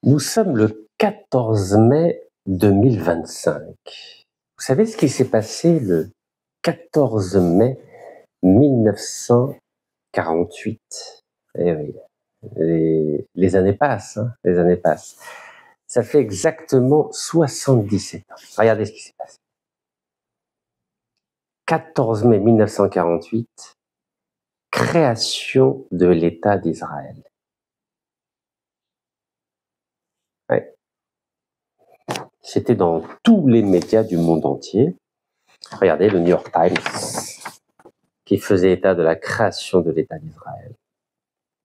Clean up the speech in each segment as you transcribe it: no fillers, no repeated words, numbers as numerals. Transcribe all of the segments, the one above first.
Nous sommes le 14 mai 2025. Vous savez ce qui s'est passé le 14 mai 1948? Eh oui, les années passent, hein, les années passent. Ça fait exactement 77 ans. Regardez ce qui s'est passé. 14 mai 1948, création de l'État d'Israël. Ouais. C'était dans tous les médias du monde entier. Regardez le New York Times qui faisait état de la création de l'État d'Israël.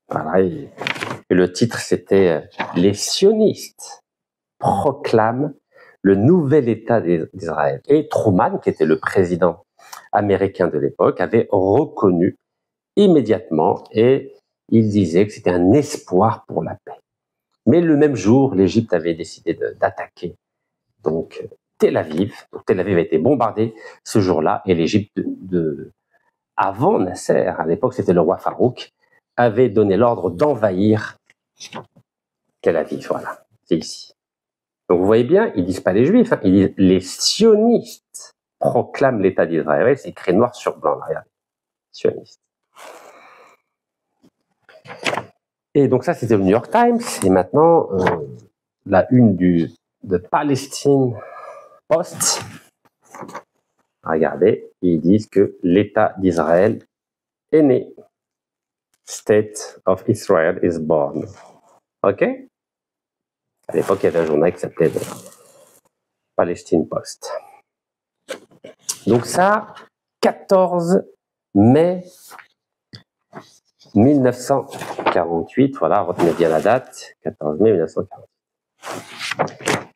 Voilà, et le titre c'était « Les sionistes proclament le nouvel État d'Israël ». Et Truman, qui était le président américain de l'époque, avait reconnu immédiatement et il disait que c'était un espoir pour la paix. Mais le même jour, l'Égypte avait décidé d'attaquer donc Tel Aviv. Donc, Tel Aviv a été bombardé ce jour-là et l'Égypte avant Nasser, à l'époque c'était le roi Farouk, avait donné l'ordre d'envahir Tel Aviv. Voilà, c'est ici. Donc vous voyez bien, ils disent pas les Juifs, hein, ils disent les sionistes proclament l'État d'Israël. C'est écrit noir sur blanc, là, regardez, sionistes. Et donc ça c'était le New York Times. Et maintenant la une de Palestine Post. Regardez, ils disent que l'État d'Israël est né. State of Israel is born. OK? À l'époque, il y avait un journal qui s'appelait Palestine Post. Donc ça, 14 mai 1948, voilà, retenez bien la date, 14 mai 1948.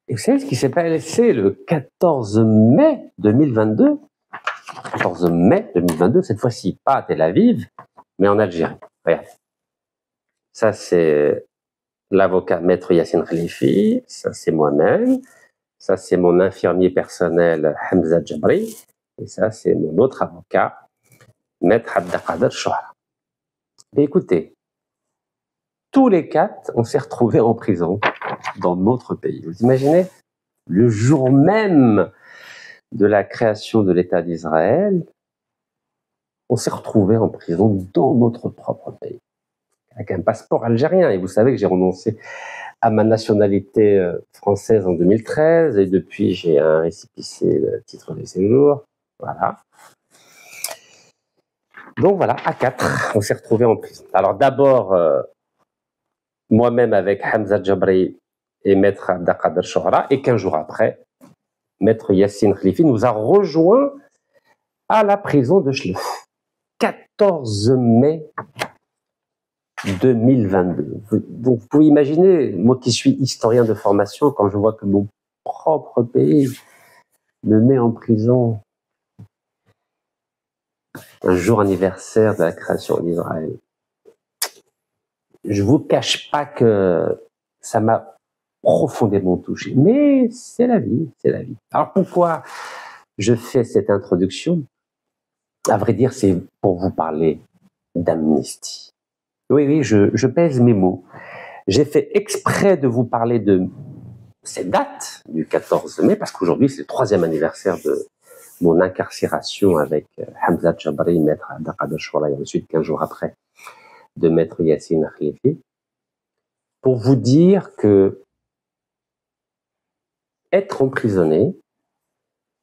Et vous savez ce qui s'est passé le 14 mai 2022? 14 mai 2022, cette fois-ci pas à Tel Aviv, mais en Algérie. Regardez. Ça, c'est l'avocat maître Yassine Khalifi, ça c'est moi-même, ça c'est mon infirmier personnel Hamza Djabri, et ça c'est mon autre avocat, maître Abdelkader Chouhara. Et écoutez, tous les quatre, on s'est retrouvés en prison dans notre pays. Vous imaginez? Le jour même de la création de l'État d'Israël, on s'est retrouvés en prison dans notre propre pays, avec un passeport algérien. Et vous savez que j'ai renoncé à ma nationalité française en 2013, et depuis j'ai un récépissé de titre de séjour. Voilà. Donc voilà, à 4, on s'est retrouvés en prison. Alors d'abord, moi-même avec Hamza Djabri et maître Abdelkader Chouhara, et 15 jours après, maître Yassine Khalifi nous a rejoints à la prison de Chlef. 14 mai 2022. Donc vous pouvez imaginer, moi qui suis historien de formation, quand je vois que mon propre pays me met en prison un jour anniversaire de la création d'Israël. Je vous cache pas que ça m'a profondément touché, mais c'est la vie, c'est la vie. Alors pourquoi je fais cette introduction? À vrai dire, c'est pour vous parler d'amnistie. Oui, je pèse mes mots. J'ai fait exprès de vous parler de cette date du 14 mai, parce qu'aujourd'hui, c'est le 3e anniversaire de mon incarcération avec Hamza Djabri, maître Abdelkader Chouhara, et ensuite 15 jours après, de maître Yassine Khalifi, pour vous dire que être emprisonné,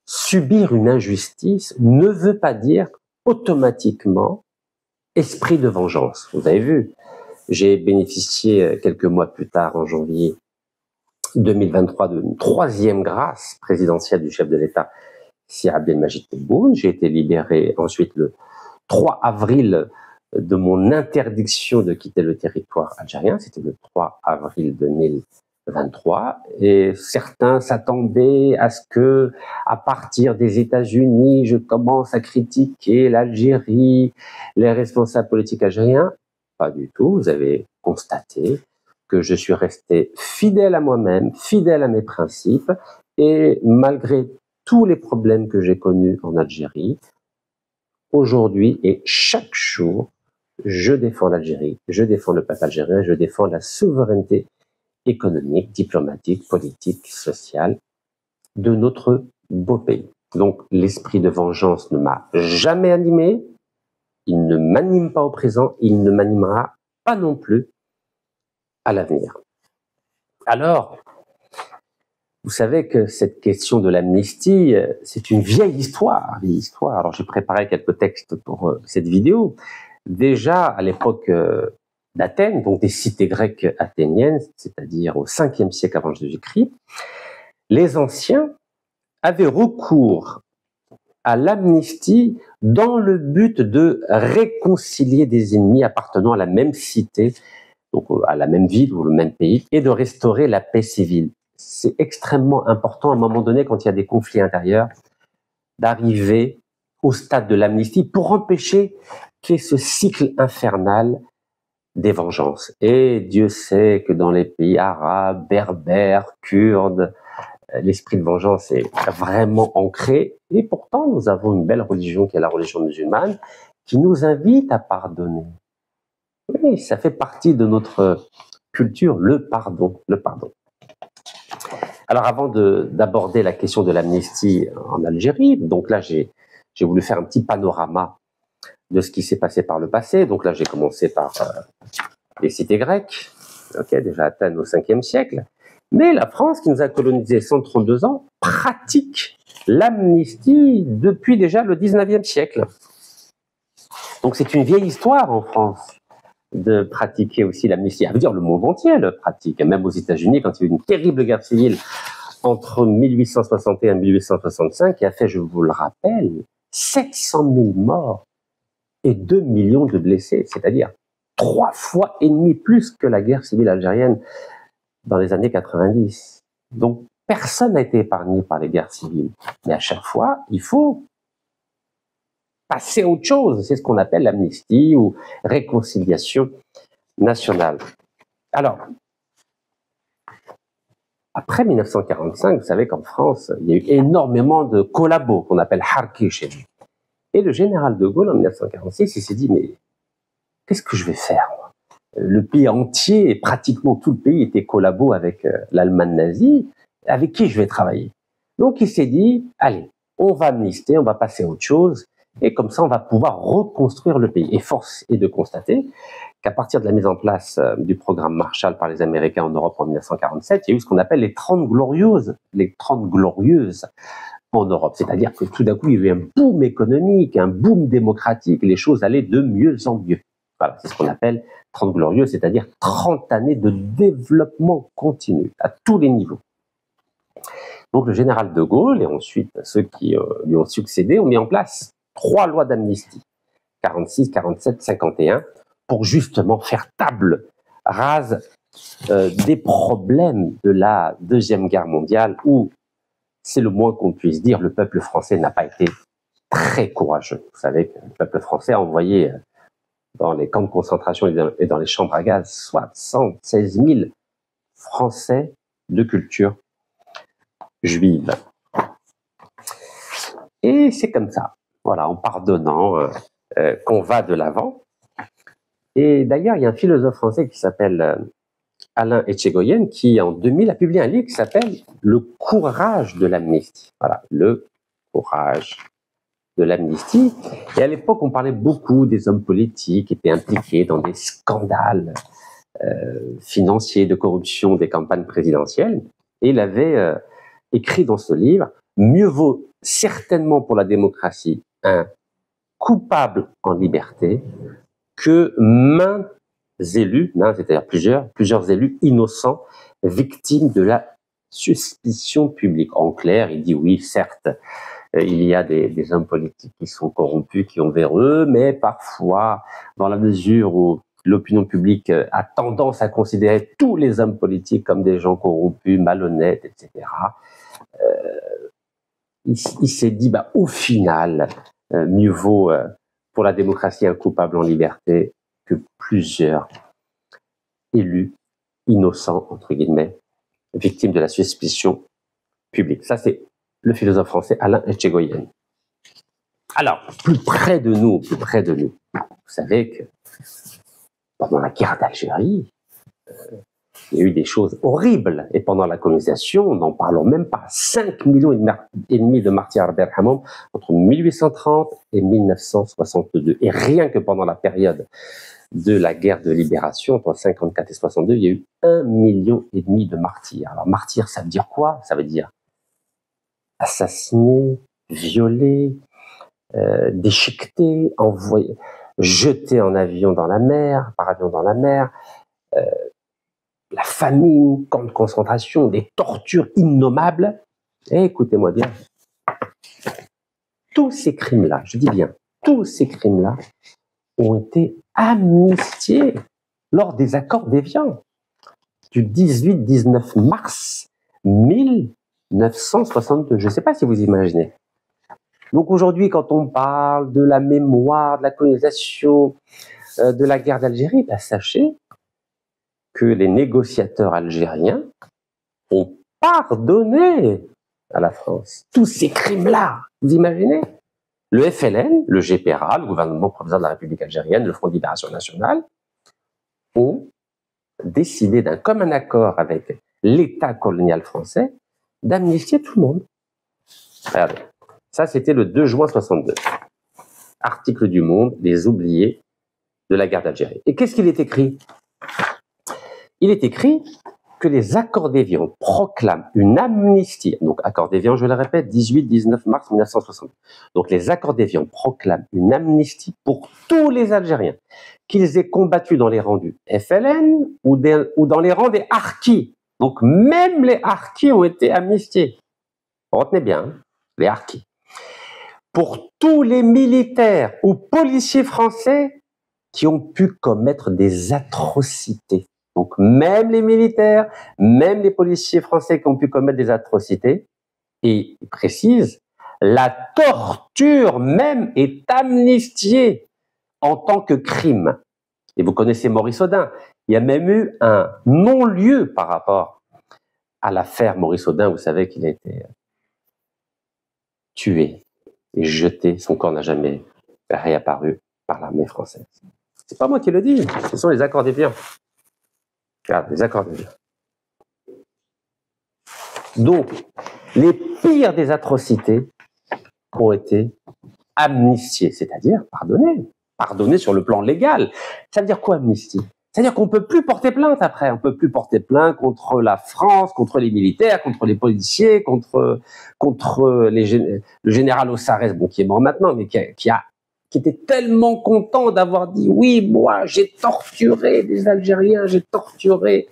subir une injustice, ne veut pas dire automatiquement esprit de vengeance. Vous avez vu, j'ai bénéficié quelques mois plus tard, en janvier 2023, d'une 3e grâce présidentielle du chef de l'État, Sir Abdelmajid Tebboune. J'ai été libéré ensuite le 3 avril de mon interdiction de quitter le territoire algérien. C'était le 3 avril 2023. Et certains s'attendaient à ce que, à partir des États-Unis, je commence à critiquer l'Algérie, les responsables politiques algériens. Pas du tout. Vous avez constaté que je suis resté fidèle à moi-même, fidèle à mes principes, et malgré tous les problèmes que j'ai connus en Algérie, aujourd'hui et chaque jour, je défends l'Algérie, je défends le peuple algérien, je défends la souveraineté économique, diplomatique, politique, social de notre beau pays. Donc l'esprit de vengeance ne m'a jamais animé, il ne m'anime pas au présent, il ne m'animera pas non plus à l'avenir. Alors, vous savez que cette question de l'amnistie, c'est une vieille histoire. Alors j'ai préparé quelques textes pour cette vidéo. Déjà à l'époque d'Athènes, donc des cités grecques athéniennes, c'est-à-dire au 5e siècle avant Jésus-Christ, les anciens avaient recours à l'amnistie dans le but de réconcilier des ennemis appartenant à la même cité, donc à la même ville ou le même pays, et de restaurer la paix civile. C'est extrêmement important à un moment donné, quand il y a des conflits intérieurs, d'arriver au stade de l'amnistie pour empêcher qu'il y ait ce cycle infernal des vengeances. Et Dieu sait que dans les pays arabes, berbères, kurdes, l'esprit de vengeance est vraiment ancré. Et pourtant, nous avons une belle religion qui est la religion musulmane, qui nous invite à pardonner. Oui, ça fait partie de notre culture, le pardon, le pardon. Alors avant d'aborder la question de l'amnistie en Algérie, donc là j'ai voulu faire un petit panorama de ce qui s'est passé par le passé. Donc là j'ai commencé par les cités grecques, déjà Athènes au 5e siècle. Mais la France, qui nous a colonisé 132 ans, pratique l'amnistie depuis déjà le 19e siècle. Donc c'est une vieille histoire en France de pratiquer aussi l'amnistie. Ça veut dire le monde entier le pratique. Même aux États-Unis, quand il y a eu une terrible guerre civile entre 1861 et 1865, qui a fait, je vous le rappelle, 700 000 morts et 2 millions de blessés, c'est-à-dire 3 fois et demi plus que la guerre civile algérienne dans les années 90. Donc, personne n'a été épargné par les guerres civiles. Mais à chaque fois, il faut passer à autre chose. C'est ce qu'on appelle l'amnistie ou réconciliation nationale. Alors, après 1945, vous savez qu'en France, il y a eu énormément de collabos qu'on appelle harki chez nous. Et le général de Gaulle, en 1946, il s'est dit, mais qu'est-ce que je vais faire, moi ? Le pays entier, pratiquement tout le pays était collabo avec l'Allemagne nazie. Avec qui je vais travailler? Donc il s'est dit, allez, on va amnister, on va passer à autre chose, et comme ça on va pouvoir reconstruire le pays. Et force est de constater qu'à partir de la mise en place du programme Marshall par les Américains en Europe en 1947, il y a eu ce qu'on appelle les 30 glorieuses en Europe. C'est-à-dire que tout d'un coup, il y a eu un boom économique, un boom démocratique, les choses allaient de mieux en mieux. Voilà, c'est ce qu'on appelle 30 glorieuses, c'est-à-dire 30 années de développement continu à tous les niveaux. Donc le général de Gaulle et ensuite ceux qui lui ont succédé ont mis en place 3 lois d'amnistie, 46, 47, 51, pour justement faire table rase des problèmes de la Deuxième Guerre mondiale où, c'est le moins qu'on puisse dire, le peuple français n'a pas été très courageux. Vous savez que le peuple français a envoyé dans les camps de concentration et dans les chambres à gaz 76 000 Français de culture juive. Et c'est comme ça, voilà, en pardonnant, qu'on va de l'avant. Et d'ailleurs, il y a un philosophe français qui s'appelle Alain Etchegoyen qui, en 2000, a publié un livre qui s'appelle « Le courage de l'amnistie ». Voilà, le courage de l'amnistie. Et à l'époque, on parlait beaucoup des hommes politiques qui étaient impliqués dans des scandales financiers de corruption des campagnes présidentielles. Et il avait écrit dans ce livre « Mieux vaut certainement pour la démocratie un coupable en liberté que maints élus, c'est-à-dire plusieurs élus innocents, victimes de la suspicion publique. » En clair, il dit oui, certes, il y a des hommes politiques qui sont corrompus, qui ont véreux, mais parfois, dans la mesure où l'opinion publique a tendance à considérer tous les hommes politiques comme des gens corrompus, malhonnêtes, etc., il s'est dit, au final, mieux vaut pour la démocratie un coupable en liberté que plusieurs élus innocents, entre guillemets, victimes de la suspicion publique. Ça, c'est le philosophe français Alain Etchegoyen. Alors, plus près de nous, vous savez que pendant la guerre d'Algérie, Il y a eu des choses horribles. Et pendant la colonisation, n'en parlons même pas. 5 millions et demi de martyrs Hamam entre 1830 et 1962. Et rien que pendant la période de la guerre de libération, entre 54 et 62, il y a eu 1,5 million de martyrs. Alors, martyrs, ça veut dire quoi? Ça veut dire assassiné, violé, déchiqueté, envoyé, jeté en avion dans la mer, par avion dans la mer, la famine, camp de concentration, des tortures innommables. Et écoutez-moi bien, tous ces crimes-là, je dis bien, tous ces crimes-là ont été amnistiés lors des accords d'Évian du 18-19 mars 1962. Je ne sais pas si vous imaginez. Donc aujourd'hui, quand on parle de la mémoire, de la colonisation, de la guerre d'Algérie, ben sachez que les négociateurs algériens ont pardonné à la France tous ces crimes-là. Vous imaginez? Le FLN, le GPRA, le gouvernement provisoire de la République algérienne, le Front de Libération Nationale, ont décidé d'un commun accord avec l'État colonial français d'amnistier tout le monde. Regardez, ça c'était le 2 juin 62. Article du Monde, les oubliés de la guerre d'Algérie. Et qu'est-ce qu'il est écrit? Il est écrit que les accords d'Évian proclament une amnistie. Donc, accords d'Évian, je le répète, 18-19 mars 1960. Donc, les accords d'Évian proclament une amnistie pour tous les Algériens, qu'ils aient combattu dans les rangs du FLN ou dans les rangs des harkis. Donc, même les harkis ont été amnistiés. Retenez bien, hein, les harkis. Pour tous les militaires ou policiers français qui ont pu commettre des atrocités. Donc, même les militaires, même les policiers français qui ont pu commettre des atrocités, et il précise, la torture même est amnistiée en tant que crime. Et vous connaissez Maurice Audin. Il y a même eu un non-lieu par rapport à l'affaire Maurice Audin. Vous savez qu'il a été tué et jeté. Son corps n'a jamais réapparu par l'armée française. C'est pas moi qui le dis, ce sont les accords d'Évian. Regarde, les accords d'Évian. Donc, les pires des atrocités ont été amnistiés, c'est-à-dire pardonnés. Pardonnés sur le plan légal. Ça veut dire quoi, amnistie? C'est-à-dire qu'on ne peut plus porter plainte après. On ne peut plus porter plainte contre la France, contre les militaires, contre les policiers, contre le général Ossarès, bon, qui est mort maintenant, mais qui était tellement content d'avoir dit « Oui, moi, j'ai torturé des Algériens, j'ai torturé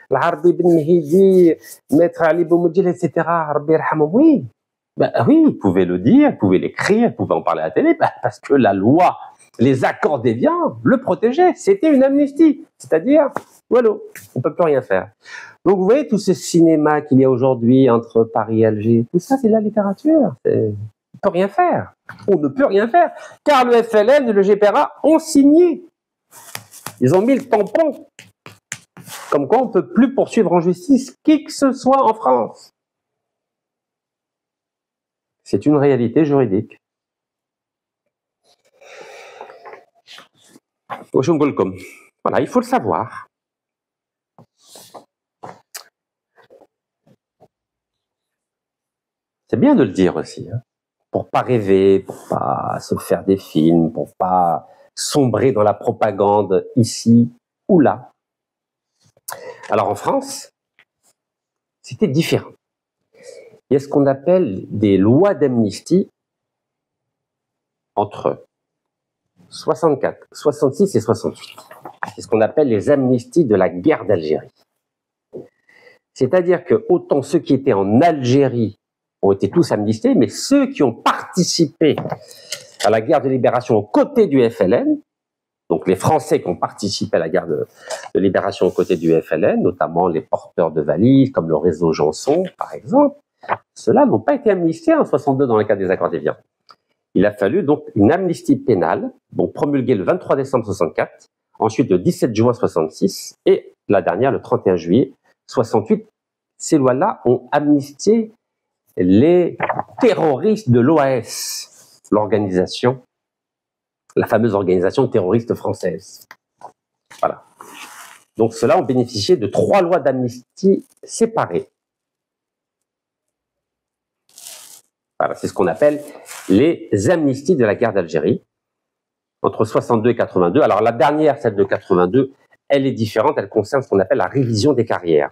l'Harbi Ben Mehidi, Maître Ali Boumedjil, etc. » Oui, ben, oui, vous pouvez le dire, vous pouvez l'écrire, vous pouvez en parler à la télé, parce que la loi, les accords d'Évian le protégeaient. C'était une amnistie. C'est-à-dire, voilà, on ne peut plus rien faire. Donc, vous voyez, tout ce cinéma qu'il y a aujourd'hui entre Paris et Alger, tout ça, c'est de la littérature. On ne peut rien faire. On ne peut rien faire. Car le FLN et le GPRA ont signé. Ils ont mis le tampon. Comme quoi, on ne peut plus poursuivre en justice qui que ce soit en France. C'est une réalité juridique. Voilà, il faut le savoir. C'est bien de le dire aussi, hein, pour pas rêver, pour pas se faire des films, pour pas sombrer dans la propagande ici ou là. Alors en France, c'était différent. Il y a ce qu'on appelle des lois d'amnistie entre 64, 66 et 68. C'est ce qu'on appelle les amnisties de la guerre d'Algérie. C'est-à-dire que autant ceux qui étaient en Algérie ont été tous amnistiés, mais ceux qui ont participé à la guerre de libération aux côtés du FLN, donc les Français qui ont participé à la guerre de libération aux côtés du FLN, notamment les porteurs de valises, comme le réseau Janson, par exemple, ceux-là n'ont pas été amnistiés en 62 dans le cadre des accords d'Évian. Il a fallu donc une amnistie pénale, donc promulguée le 23 décembre 64, ensuite le 17 juin 66 et la dernière le 31 juillet 68. Ces lois-là ont amnistié les terroristes de l'OAS, l'organisation, la fameuse organisation terroriste française. Voilà. Donc ceux-là ont bénéficié de 3 lois d'amnistie séparées. Voilà, c'est ce qu'on appelle les amnisties de la guerre d'Algérie, entre 62 et 82. Alors la dernière, celle de 82, elle est différente, elle concerne ce qu'on appelle la révision des carrières.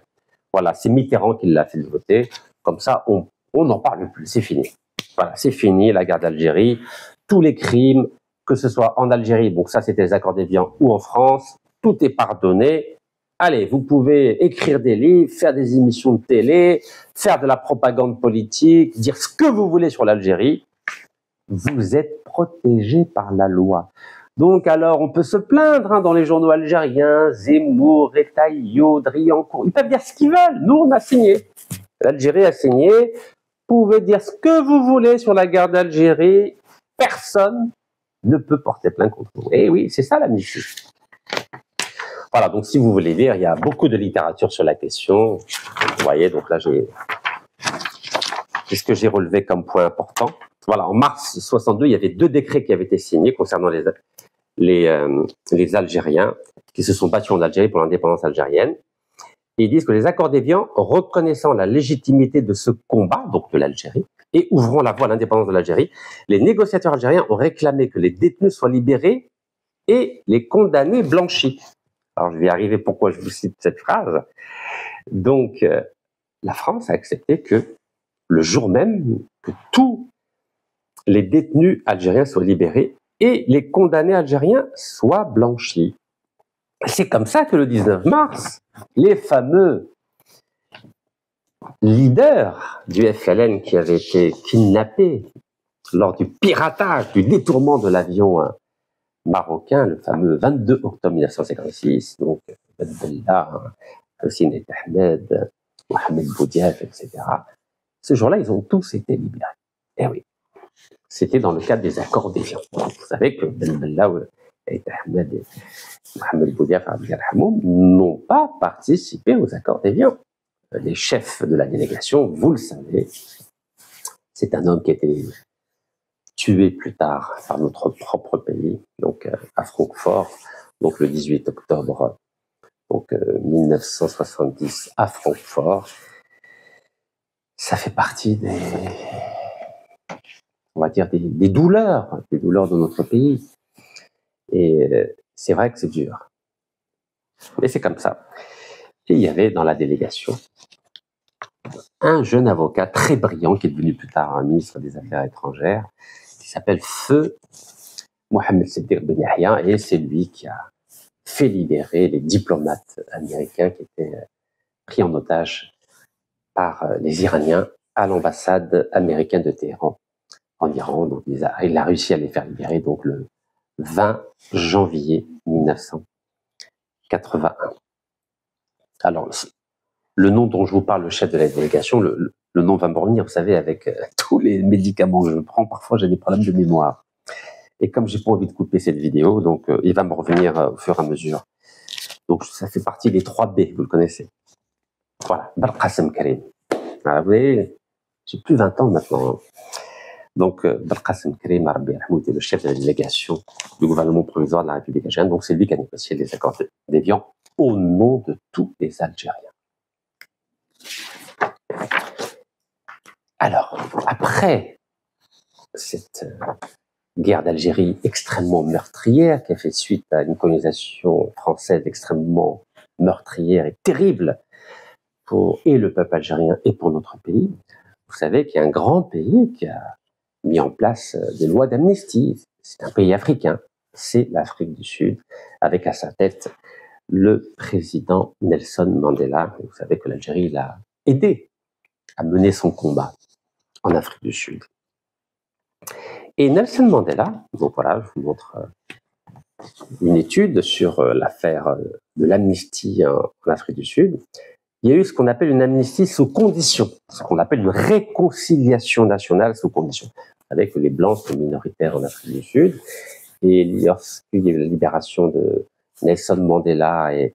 Voilà, c'est Mitterrand qui l'a fait voter, comme ça on n'en parle plus, c'est fini. Voilà, c'est fini la guerre d'Algérie, tous les crimes, que ce soit en Algérie, donc ça c'était les accords d'Évian, ou en France, tout est pardonné. Allez, vous pouvez écrire des livres, faire des émissions de télé, faire de la propagande politique, dire ce que vous voulez sur l'Algérie. Vous êtes protégé par la loi. Donc alors, on peut se plaindre dans les journaux algériens, Zemmour, Retailleau, Driancourt, ils peuvent dire ce qu'ils veulent. Nous, on a signé. L'Algérie a signé. Vous pouvez dire ce que vous voulez sur la guerre d'Algérie. Personne ne peut porter plainte contre vous. Et oui, c'est ça l'amnistie. Voilà, donc si vous voulez lire, il y a beaucoup de littérature sur la question. Vous voyez, donc là, c'est ce que j'ai relevé comme point important. Voilà, en mars 62, il y avait 2 décrets qui avaient été signés concernant les Algériens qui se sont battus en Algérie pour l'indépendance algérienne. Et ils disent que les accords d'Évian, reconnaissant la légitimité de ce combat, donc de l'Algérie, et ouvrant la voie à l'indépendance de l'Algérie, les négociateurs algériens ont réclamé que les détenus soient libérés et les condamnés blanchis. Alors je vais y arriver pourquoi je vous cite cette phrase. Donc la France a accepté que le jour même, que tous les détenus algériens soient libérés et les condamnés algériens soient blanchis. C'est comme ça que le 19 mars, les fameux leaders du FLN qui avaient été kidnappés lors du piratage, du détournement de l'avion marocain, le fameux 22 octobre 1956, donc Ben Bella, Hossein El Ahmed, Mohamed Boudiaf, etc. Ce jour-là, ils ont tous été libérés. Eh oui, c'était dans le cadre des accords d'Évian. Vous savez que Ben Bella, El Ahmed et Mohamed Boudiaf n'ont pas participé aux accords d'Évian. Les chefs de la délégation, vous le savez, c'est un homme qui a été tué plus tard par notre propre pays, donc à Francfort, donc le 18 octobre donc 1970 à Francfort. Ça fait partie on va dire des douleurs de notre pays. Et c'est vrai que c'est dur. Mais c'est comme ça. Et il y avait dans la délégation un jeune avocat très brillant qui est devenu plus tard un ministre des Affaires étrangères, qui s'appelle Feu Mohamed Siddiq Ben Yahya, et c'est lui qui a fait libérer les diplomates américains qui étaient pris en otage par les Iraniens à l'ambassade américaine de Téhéran en Iran. Donc il a réussi à les faire libérer donc le 20 janvier 1981. Alors, le nom dont je vous parle, le chef de la délégation, le nom va me revenir, vous savez, avec tous les médicaments que je prends, parfois j'ai des problèmes de mémoire. Et comme j'ai pas envie de couper cette vidéo, donc il va me revenir au fur et à mesure. Donc ça fait partie des 3B, vous le connaissez. Voilà, Belkacem Karim. Voilà, vous voyez, j'ai plus 20 ans maintenant. Donc Belkacem Karim était le chef de la délégation du gouvernement provisoire de la République algérienne. Donc c'est lui qui a négocié les accords d'Évian au nom de tous les Algériens. Alors, après cette guerre d'Algérie extrêmement meurtrière, qui a fait suite à une colonisation française extrêmement meurtrière et terrible pour et le peuple algérien et pour notre pays, vous savez qu'il y a un grand pays qui a mis en place des lois d'amnistie. C'est un pays africain, c'est l'Afrique du Sud, avec à sa tête le président Nelson Mandela. Vous savez que l'Algérie l'a aidé à mener son combat en Afrique du Sud. Et Nelson Mandela, donc voilà, je vous montre une étude sur l'affaire de l'amnistie en Afrique du Sud. Il y a eu ce qu'on appelle une amnistie sous condition, ce qu'on appelle une réconciliation nationale sous condition. Vous savez que les Blancs sont minoritaires en Afrique du Sud, et lorsqu'il y a eu la libération de Nelson Mandela et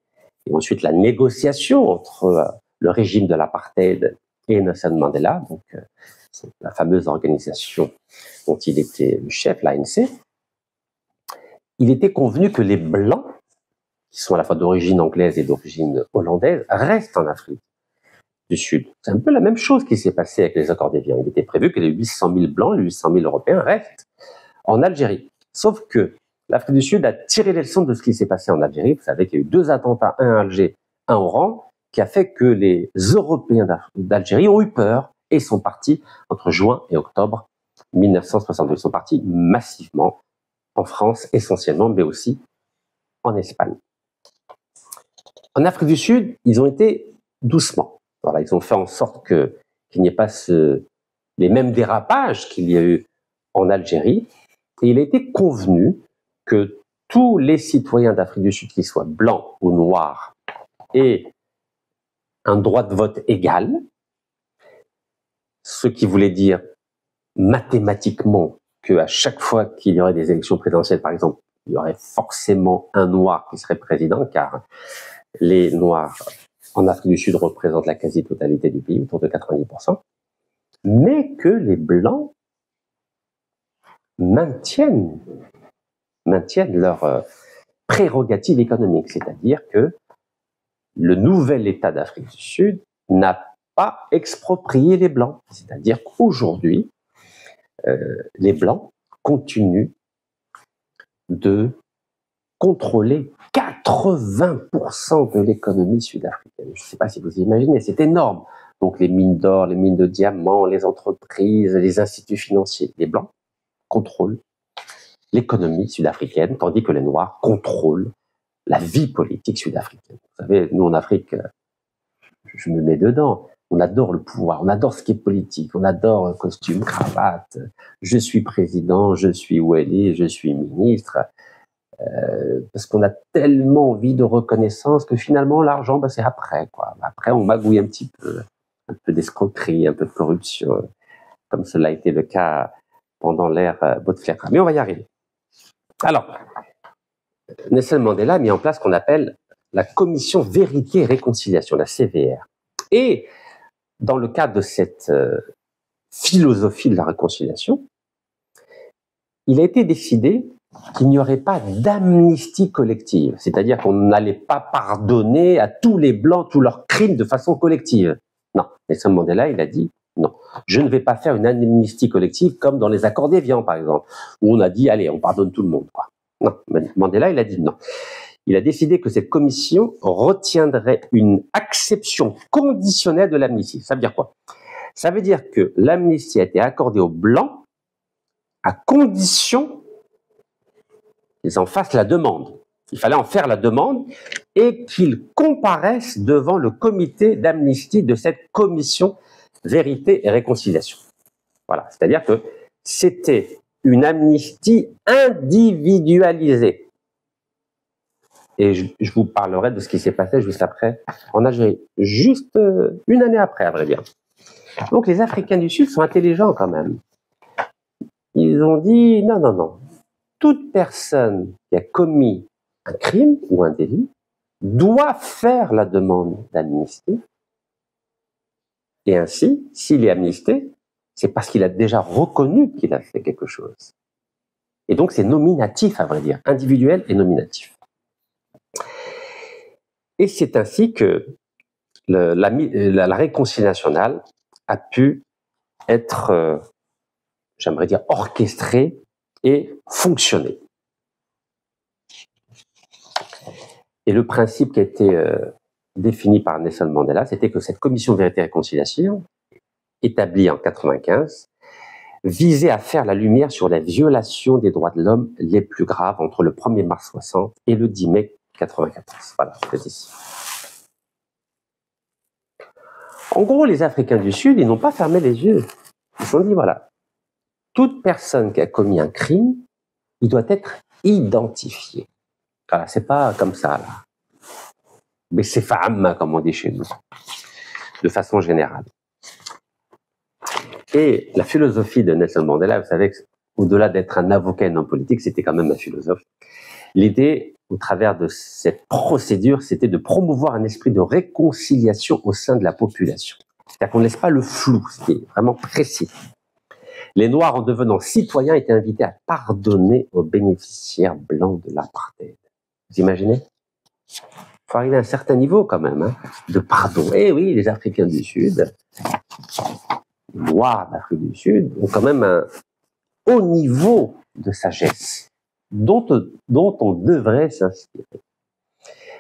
ensuite la négociation entre le régime de l'apartheid et Nelson Mandela, donc c'est la fameuse organisation dont il était le chef, l'ANC, il était convenu que les Blancs qui sont à la fois d'origine anglaise et d'origine hollandaise, restent en Afrique du Sud. C'est un peu la même chose qui s'est passé avec les accords d'Évian. Il était prévu que les 800 000 Blancs, les 800 000 Européens restent en Algérie. Sauf que l'Afrique du Sud a tiré les leçons de ce qui s'est passé en Algérie. Vous savez qu'il y a eu 2 attentats, un à Alger, un au Oran, qui a fait que les Européens d'Algérie ont eu peur et sont partis entre juin et octobre 1962. Ils sont partis massivement en France essentiellement, mais aussi en Espagne. En Afrique du Sud, ils ont été doucement. Voilà, ils ont fait en sorte qu'il n'y ait pas les mêmes dérapages qu'il y a eu en Algérie. Et il a été convenu que tous les citoyens d'Afrique du Sud, qu'ils soient blancs ou noirs, aient un droit de vote égal, ce qui voulait dire mathématiquement qu'à chaque fois qu'il y aurait des élections présidentielles, par exemple, il y aurait forcément un noir qui serait président, car les noirs en Afrique du Sud représentent la quasi-totalité du pays, autour de 90%, mais que les blancs maintiennent leur prérogative économique, c'est-à-dire que le nouvel État d'Afrique du Sud n'a pas exproprié les blancs, c'est-à-dire qu'aujourd'hui, les blancs continuent de contrôler 80% de l'économie sud-africaine. Je ne sais pas si vous imaginez, c'est énorme. Donc les mines d'or, les mines de diamants, les entreprises, les instituts financiers, les blancs contrôlent l'économie sud-africaine, tandis que les noirs contrôlent la vie politique sud-africaine. Vous savez, nous en Afrique, je me mets dedans, on adore le pouvoir, on adore ce qui est politique, on adore costume, cravate, je suis président, je suis Wally, je suis ministre, parce qu'on a tellement envie de reconnaissance que finalement l'argent, c'est après, quoi. Après, on magouille un petit peu, un peu d'escroquerie, un peu de corruption, comme cela a été le cas pendant l'ère Bouteflika. Mais on va y arriver. Alors, Nelson Mandela a mis en place ce qu'on appelle la Commission Vérité et Réconciliation, la CVR. Et dans le cadre de cette philosophie de la réconciliation, il a été décidé qu'il n'y aurait pas d'amnistie collective, c'est-à-dire qu'on n'allait pas pardonner à tous les Blancs tous leurs crimes de façon collective. Non, Nelson Mandela, il a dit non, je ne vais pas faire une amnistie collective comme dans les accords d'Évian, par exemple, où on a dit allez, on pardonne tout le monde, quoi. Non, Mandela, il a dit non. Il a décidé que cette commission retiendrait une acception conditionnelle de l'amnistie. Ça veut dire quoi? Ça veut dire que l'amnistie a été accordée aux Blancs à condition qu'ils en fassent la demande. Il fallait en faire la demande et qu'ils comparaissent devant le comité d'amnistie de cette commission Vérité et Réconciliation. Voilà, c'est-à-dire que c'était une amnistie individualisée. Et je vous parlerai de ce qui s'est passé juste après en Algérie. Juste une année après, à vrai dire. Donc les Africains du Sud sont intelligents quand même. Ils ont dit non, non, non. Toute personne qui a commis un crime ou un délit doit faire la demande d'amnistie. Et ainsi, s'il est amnisté, c'est parce qu'il a déjà reconnu qu'il a fait quelque chose. Et donc c'est nominatif, à vrai dire, individuel et nominatif. Et c'est ainsi que la réconciliation nationale a pu être, j'aimerais dire, orchestrée et fonctionner. Et le principe qui a été défini par Nelson Mandela, c'était que cette commission Vérité et Réconciliation, établie en 1995, visait à faire la lumière sur les violations des droits de l'homme les plus graves entre le 1er mars 60 et le 10 mai 1994. Voilà, c'est ici. En gros, les Africains du Sud, ils n'ont pas fermé les yeux. Ils se sont dit, voilà, toute personne qui a commis un crime, il doit être identifié. Voilà, c'est pas comme ça, là. Mais c'est femme, comme on dit chez nous, de façon générale. Et la philosophie de Nelson Mandela, vous savez, au-delà d'être un avocat et un homme politique, c'était quand même un philosophe. L'idée, au travers de cette procédure, c'était de promouvoir un esprit de réconciliation au sein de la population. C'est-à-dire qu'on ne laisse pas le flou, c'était vraiment précis. Les Noirs, en devenant citoyens, étaient invités à pardonner aux bénéficiaires blancs de l'apartheid. Vous imaginez? faut arriver à un certain niveau quand même, hein, de pardon. Eh oui, les Africains du Sud, les Noirs d'Afrique du Sud, ont quand même un haut niveau de sagesse dont on devrait s'inspirer.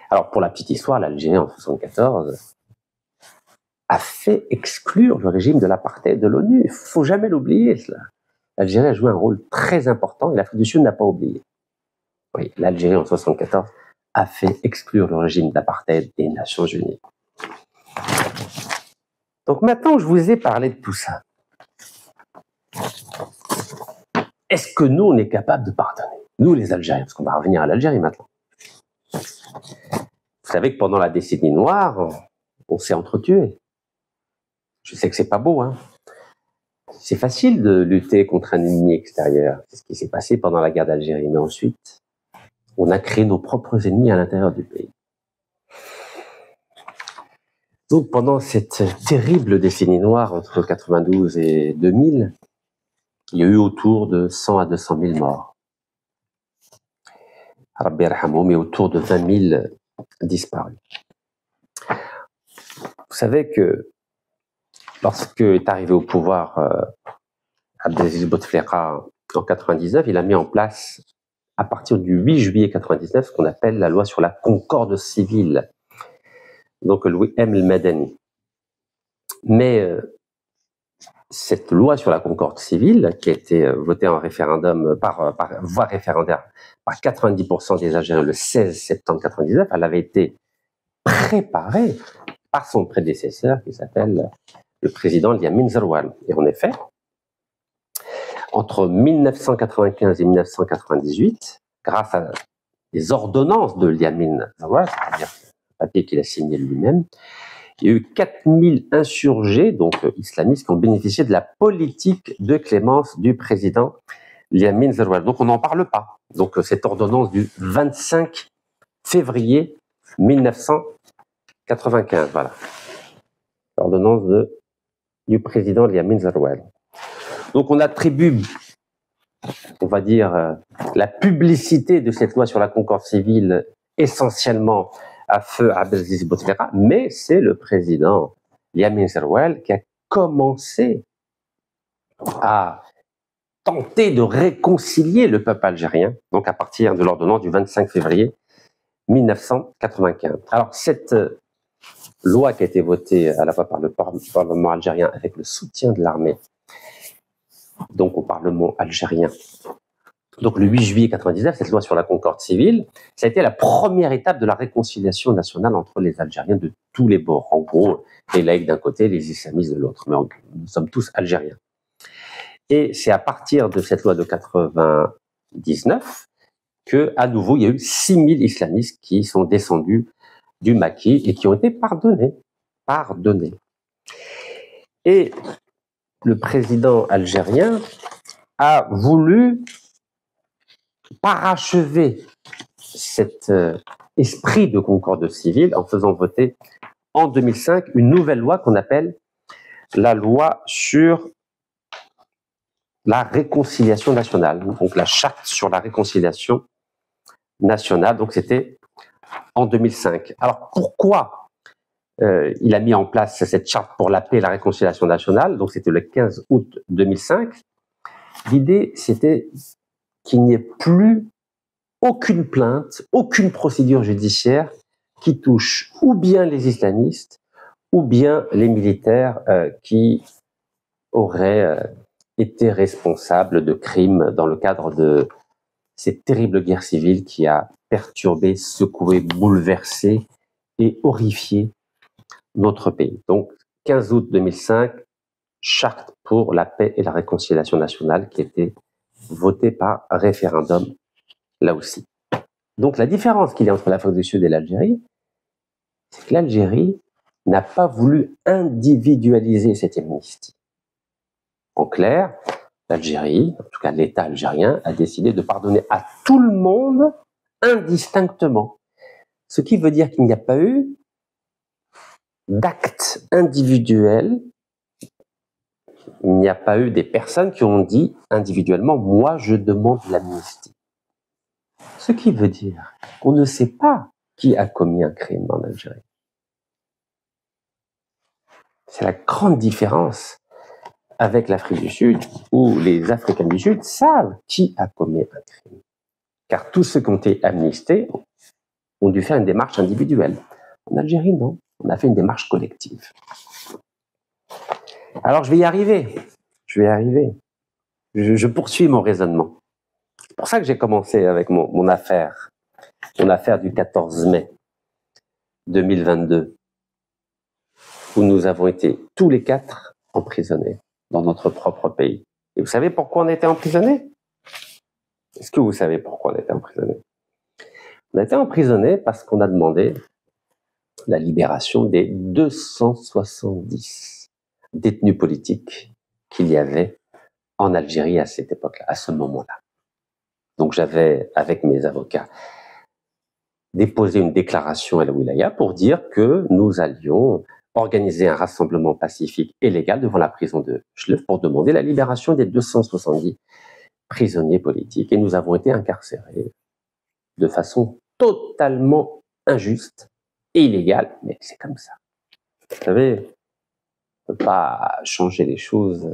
Alors, pour la petite histoire, l'Algérie, en 1974, a fait exclure le régime de l'apartheid de l'ONU. Il faut jamais l'oublier, cela. L'Algérie a joué un rôle très important et l'Afrique du Sud n'a pas oublié. Oui, l'Algérie, en 1974, a fait exclure le régime d'apartheid des Nations Unies. Donc maintenant que je vous ai parlé de tout ça, est-ce que nous, on est capable de pardonner? Nous, les Algériens, parce qu'on va revenir à l'Algérie maintenant. Vous savez que pendant la décennie noire, on s'est entretués. Je sais que c'est pas beau, hein. C'est facile de lutter contre un ennemi extérieur. C'est ce qui s'est passé pendant la guerre d'Algérie. Mais ensuite, on a créé nos propres ennemis à l'intérieur du pays. Donc pendant cette terrible décennie noire entre 92 et 2000, il y a eu autour de 100 à 200 000 morts. Rabbi yarhamou, mais autour de 20 000 disparus. Vous savez que lorsque est arrivé au pouvoir Abdelaziz Bouteflika en 99, il a mis en place, à partir du 8 juillet 99, ce qu'on appelle la loi sur la concorde civile, donc Louis M. El-Madani. Mais cette loi sur la concorde civile, qui a été votée en référendum par voie référendaire par 90% des Algériens le 16 septembre 99, elle avait été préparée par son prédécesseur qui s'appelle le président Yamin Zaroual. Et en effet, entre 1995 et 1998, grâce à des ordonnances de Yamin Zaroual, c'est-à-dire un papier qu'il a signé lui-même, il y a eu 4000 insurgés, donc islamistes, qui ont bénéficié de la politique de clémence du président Yamin Zaroual. Donc on n'en parle pas. Donc cette ordonnance du 25 février 1995, voilà. L'ordonnance du président Yamin Zaroual. Donc on attribue, on va dire, la publicité de cette loi sur la concorde civile essentiellement à feu Abdelaziz Bouteflika, mais c'est le président Yamin Zaroual qui a commencé à tenter de réconcilier le peuple algérien, donc à partir de l'ordonnance du 25 février 1995. Alors cette loi qui a été votée à la fois par le Parlement algérien avec le soutien de l'armée, donc au Parlement algérien, donc le 8 juillet 1999, cette loi sur la concorde civile, ça a été la première étape de la réconciliation nationale entre les Algériens de tous les bords. En gros, les laïcs d'un côté, les islamistes de l'autre. Mais nous sommes tous Algériens. Et c'est à partir de cette loi de 1999 que, à nouveau, il y a eu 6000 islamistes qui sont descendus du maquis et qui ont été pardonnés. Et le président algérien a voulu parachever cet esprit de concorde civile en faisant voter en 2005 une nouvelle loi qu'on appelle la loi sur la réconciliation nationale, donc la charte sur la réconciliation nationale, donc c'était en 2005. Alors pourquoi il a mis en place cette charte pour la paix et la réconciliation nationale, donc c'était le 15 août 2005. L'idée c'était qu'il n'y ait plus aucune plainte, aucune procédure judiciaire qui touche ou bien les islamistes ou bien les militaires qui auraient été responsables de crimes dans le cadre de cette terrible guerre civile qui a perturbé, secoué, bouleversé et horrifié notre pays. Donc 15 août 2005, charte pour la paix et la réconciliation nationale qui a été votée par référendum là aussi. Donc la différence qu'il y a entre l'Afrique du Sud et l'Algérie, c'est que l'Algérie n'a pas voulu individualiser cette amnistie. En clair, l'Algérie, en tout cas l'État algérien, a décidé de pardonner à tout le monde indistinctement. Ce qui veut dire qu'il n'y a pas eu d'acte individuel, il n'y a pas eu des personnes qui ont dit individuellement « moi je demande l'amnistie ». Ce qui veut dire qu'on ne sait pas qui a commis un crime en Algérie. C'est la grande différence avec l'Afrique du Sud, où les Africains du Sud savent qui a commis un crime. Car tous ceux qui ont été amnistés ont dû faire une démarche individuelle. En Algérie, non. On a fait une démarche collective. Alors, je vais y arriver. Je poursuis mon raisonnement. C'est pour ça que j'ai commencé avec mon affaire du 14 mai 2022, où nous avons été tous les 4 emprisonnés dans notre propre pays. Et vous savez pourquoi on a été emprisonnés? Est-ce que vous savez pourquoi on a été emprisonnés? On a été emprisonnés parce qu'on a demandé la libération des 270 détenus politiques qu'il y avait en Algérie à cette époque-là, à ce moment-là. Donc j'avais, avec mes avocats, déposé une déclaration à la Wilaya pour dire que nous allions organiser un rassemblement pacifique et légal devant la prison de Chlef pour demander la libération des 270 prisonniers politiques. Et nous avons été incarcérés de façon totalement injuste et illégale, mais c'est comme ça. Vous savez, on ne peut pas changer les choses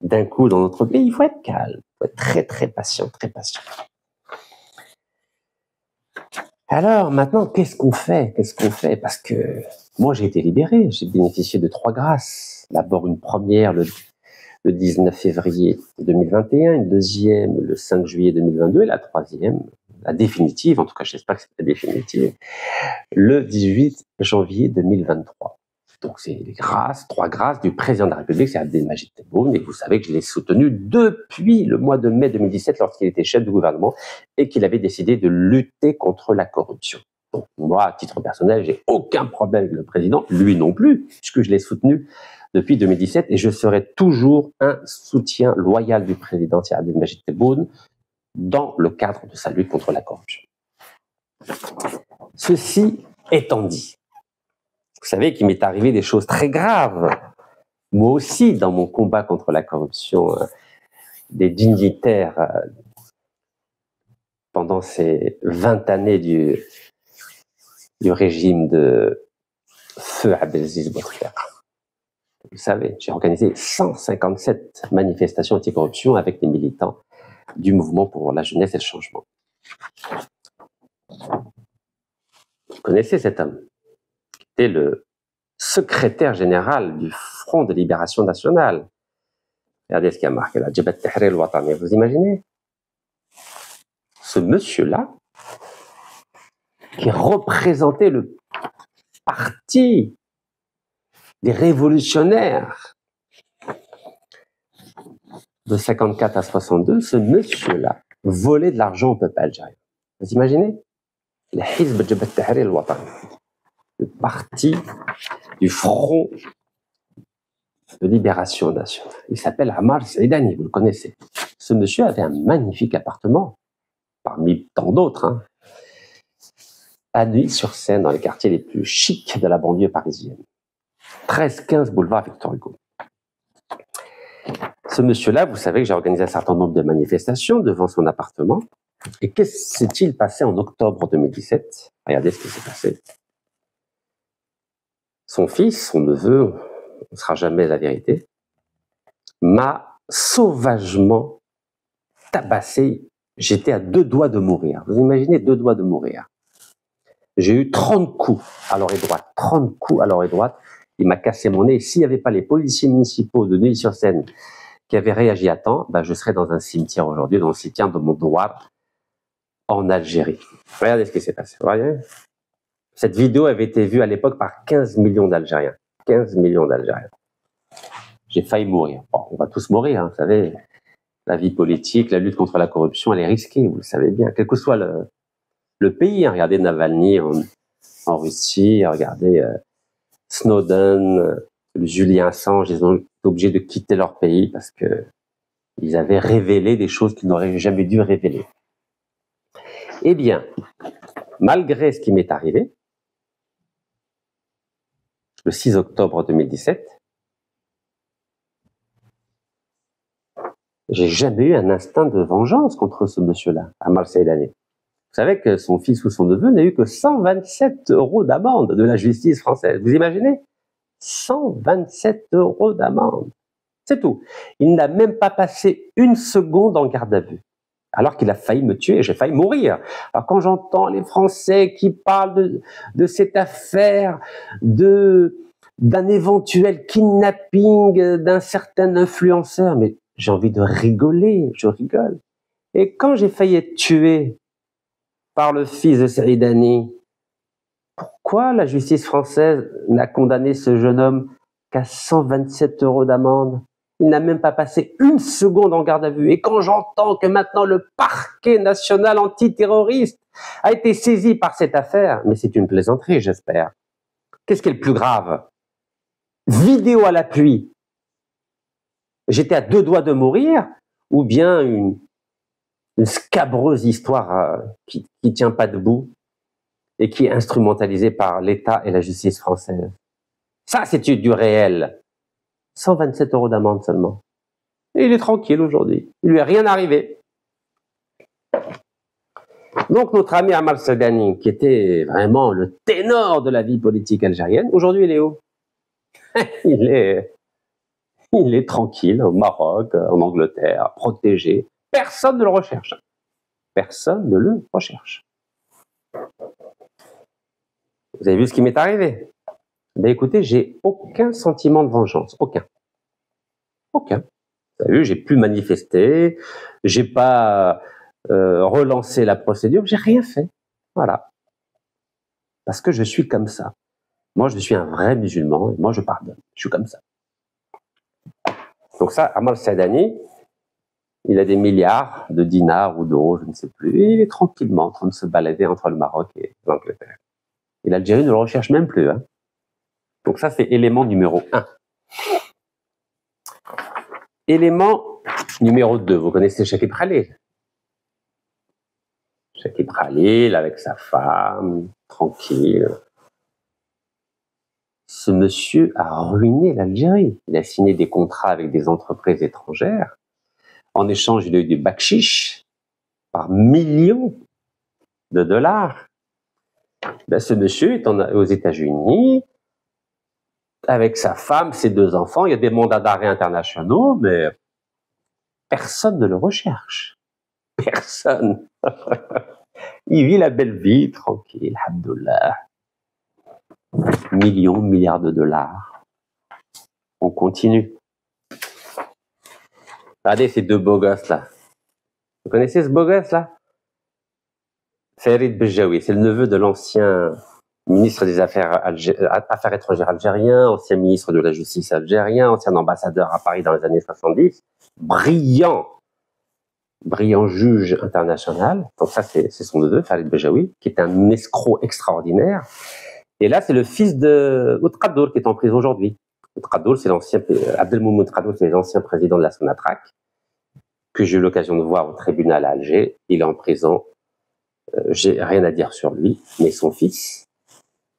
d'un coup dans notre pays. Il faut être calme, il faut être très très patient, très patient. Alors maintenant, qu'est-ce qu'on fait? Parce que moi j'ai été libéré, j'ai bénéficié de 3 grâces. D'abord une première le 19 février 2021, une deuxième le 5 juillet 2022 et la troisième, la définitive, en tout cas j'espère que c'est la définitive, le 18 janvier 2023. Donc c'est les grâces, 3 grâces du président de la République, c'est Abdelmadjid Tebboune, et vous savez que je l'ai soutenu depuis le mois de mai 2017 lorsqu'il était chef du gouvernement et qu'il avait décidé de lutter contre la corruption. Donc moi, à titre personnel, j'ai aucun problème avec le président, lui non plus, puisque je l'ai soutenu depuis 2017 et je serai toujours un soutien loyal du président Abdelmadjid Tebboune dans le cadre de sa lutte contre la corruption. Ceci étant dit, vous savez qu'il m'est arrivé des choses très graves. Moi aussi, dans mon combat contre la corruption, des dignitaires pendant ces 20 années du régime de feu Abdelaziz Bouteflika. Vous savez, j'ai organisé 157 manifestations anti-corruption avec des militants du mouvement pour la jeunesse et le changement. Vous connaissez cet homme, qui était le secrétaire général du Front de Libération Nationale. Regardez ce qui a marqué là, Jabhat Tahrir al-Watani. Vous imaginez? Ce monsieur-là, qui représentait le parti des révolutionnaires de 54 à 62, ce monsieur-là volait de l'argent au peuple algérien. Vous imaginez? Le Hizb Jabhat Tahrir al-Watani, le parti du Front de Libération Nationale. Il s'appelle Ammar Saïdani, vous le connaissez. Ce monsieur avait un magnifique appartement, parmi tant d'autres, à Neuilly-sur-Seine, dans les quartiers les plus chics de la banlieue parisienne. 13-15 boulevard Victor Hugo. Ce monsieur-là, vous savez que j'ai organisé un certain nombre de manifestations devant son appartement. Et qu'est-ce qui s'est-il passé en octobre 2017? Regardez ce qui s'est passé. Son fils, son neveu, on ne sera jamais la vérité, m'a sauvagement tabassé. J'étais à 2 doigts de mourir. Vous imaginez 2 doigts de mourir. J'ai eu 30 coups à l'oreille droite. 30 coups à l'oreille droite. Il m'a cassé mon nez. Et s'il n'y avait pas les policiers municipaux de Neuilly-sur-Seine qui avaient réagi à temps, je serais dans un cimetière aujourd'hui, dans le cimetière de Mondouar, en Algérie. Regardez ce qui s'est passé. Vous voyez ? Cette vidéo avait été vue à l'époque par 15 millions d'Algériens. 15 millions d'Algériens. J'ai failli mourir. Bon, on va tous mourir, vous savez. La vie politique, la lutte contre la corruption, elle est risquée, vous le savez bien. Quel que soit le pays, regardez Navalny en Russie, regardez Snowden, Julian Assange, ils ont été obligés de quitter leur pays parce que ils avaient révélé des choses qu'ils n'auraient jamais dû révéler. Eh bien, malgré ce qui m'est arrivé, le 6 octobre 2017, j'ai jamais eu un instinct de vengeance contre ce monsieur-là, Ammar Saïdani. Vous savez que son fils ou son neveu n'a eu que 127 € d'amende de la justice française. Vous imaginez? 127 € d'amende. C'est tout. Il n'a même pas passé une seconde en garde à vue. Alors qu'il a failli me tuer, j'ai failli mourir. Alors quand j'entends les Français qui parlent de cette affaire, d'un éventuel kidnapping d'un certain influenceur, mais j'ai envie de rigoler, je rigole. Et quand j'ai failli être tué par le fils de Seridani, pourquoi la justice française n'a condamné ce jeune homme qu'à 127 € d'amende? Il n'a même pas passé une seconde en garde à vue. Et quand j'entends que maintenant le parquet national antiterroriste a été saisi par cette affaire, mais c'est une plaisanterie, j'espère. Qu'est-ce qui est le plus grave? Vidéo à l'appui. J'étais à 2 doigts de mourir, ou bien une scabreuse histoire qui tient pas debout et qui est instrumentalisée par l'État et la justice française. Ça, c'est du réel. 127 € d'amende seulement. Et il est tranquille aujourd'hui. Il lui est rien arrivé. Donc notre ami Amal Saadani, qui était vraiment le ténor de la vie politique algérienne, aujourd'hui il est où? il est tranquille au Maroc, en Angleterre, protégé. Personne ne le recherche. Personne ne le recherche. Vous avez vu ce qui m'est arrivé? Ben écoutez, j'ai aucun sentiment de vengeance, aucun. Aucun. Vous avez vu, j'ai pu manifester, j'ai pas relancé la procédure, j'ai rien fait. Voilà. Parce que je suis comme ça. Moi, je suis un vrai musulman et moi, je pardonne. Je suis comme ça. Donc ça, Amal Saadani, il a des milliards de dinars ou d'euros, je ne sais plus, et il est tranquillement en train de se balader entre le Maroc et l'Angleterre. Et l'Algérie ne le recherche même plus. Hein. Donc ça, c'est élément numéro 1. Élément numéro 2, vous connaissez Chakib Khalil. Chakib Khalil avec sa femme, tranquille. Ce monsieur a ruiné l'Algérie. Il a signé des contrats avec des entreprises étrangères. En échange, il a eu du bakshish par millions de dollars. Ben, ce monsieur est aux États-Unis avec sa femme, ses 2 enfants. Il y a des mandats d'arrêt internationaux, mais personne ne le recherche. Personne. Il vit la belle vie, tranquille, alhamdoulilah. Millions, milliards de dollars. On continue. Regardez ces 2 beaux gosses là. Vous connaissez ce beau gosse là? Farid Bejaoui, c'est le neveu de l'ancien ministre des Affaires étrangères algérien, ancien ministre de la Justice algérien, ancien ambassadeur à Paris dans les années 70. Brillant juge international. Donc ça, c'est son neveu, Farid Bejaoui, qui est un escroc extraordinaire. Et là, c'est le fils de Ould Qadour qui est en prison aujourd'hui. Ould Qadour, c'est l'ancien Abdelmoumoud Qadour, c'est l'ancien président de la Sonatrach, que j'ai eu l'occasion de voir au tribunal à Alger. Il est en prison. J'ai rien à dire sur lui, mais son fils,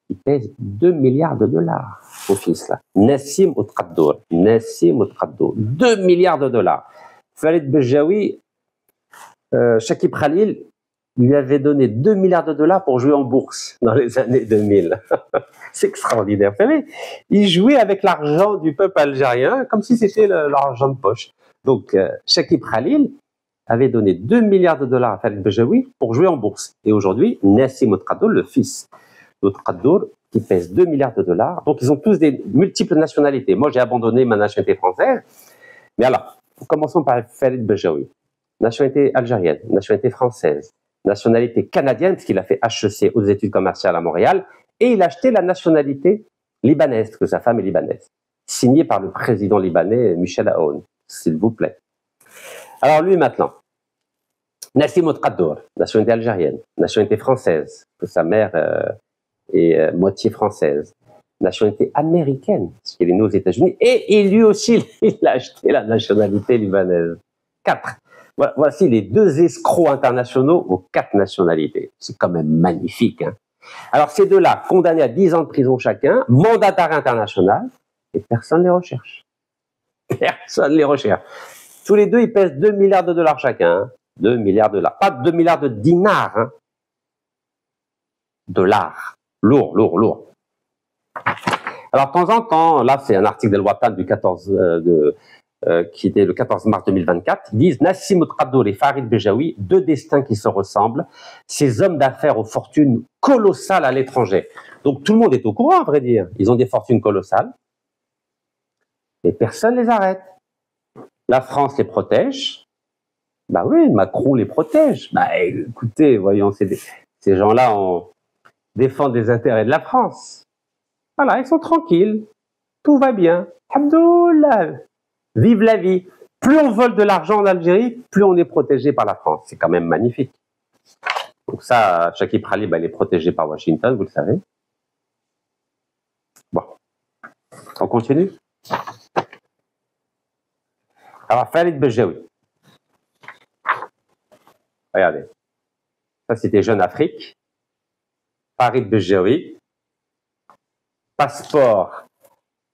il pèse 2 milliards de dollars. Son fils là, Nassim Ould Qadour, 2 milliards de dollars. Farid Bejaoui, Chakib Khalil lui avait donné 2 milliards de dollars pour jouer en bourse dans les années 2000. C'est extraordinaire. Vous savez, il jouait avec l'argent du peuple algérien comme si c'était leur argent de poche. Donc, Chakib Khalil avait donné 2 milliards de dollars à Farid Bejaoui pour jouer en bourse. Et aujourd'hui, Nassim Ould Qadour, le fils d'Ould Qadour, qui pèse 2 milliards de dollars. Donc, ils ont tous des multiples nationalités. Moi, j'ai abandonné ma nationalité française. Mais alors, commençons par Farid Bejaoui. Nationalité algérienne, nationalité française, nationalité canadienne, puisqu'il a fait HEC aux études commerciales à Montréal, et il a acheté la nationalité libanaise, parce que sa femme est libanaise, signée par le président libanais Michel Aoun, s'il vous plaît. Alors lui maintenant, Nassim Ould Qadour, nationalité algérienne, nationalité française, que sa mère est moitié française, nationalité américaine, parce qu'il est né aux États-Unis, et lui aussi, il a acheté la nationalité libanaise. 4. Voici les 2 escrocs internationaux aux 4 nationalités. C'est quand même magnifique. Hein. Alors ces 2-là, condamnés à 10 ans de prison chacun, mandat d'arrêt international, et personne ne les recherche. Personne ne les recherche. Tous les 2, ils pèsent 2 milliards de dollars chacun. Hein. 2 milliards de dollars. Pas 2 milliards de dinars. Hein. de l'art. Lourd, lourd, lourd. Alors, de temps en temps, là, c'est un article d'El Watan du 14, qui était le 14 mars 2024. Ils disent Nassim Ouattara et Farid Bejaoui, deux destins qui se ressemblent, ces hommes d'affaires aux fortunes colossales à l'étranger. Donc, tout le monde est au courant, à vrai dire. Ils ont des fortunes colossales. Et personne ne les arrête. La France les protège. Bah oui, Macron les protège. Bah écoutez, voyons, ces gens-là défendent les intérêts de la France. Voilà, ils sont tranquilles. Tout va bien. Abdullah, vive la vie. Plus on vole de l'argent en Algérie, plus on est protégé par la France. C'est quand même magnifique. Donc ça, Chakib Khalil, il est protégé par Washington, vous le savez. Bon. On continue. Alors, Farid Bejaoui. Regardez. Ça, c'était Jeune Afrique. Farid Bejaoui. Passeport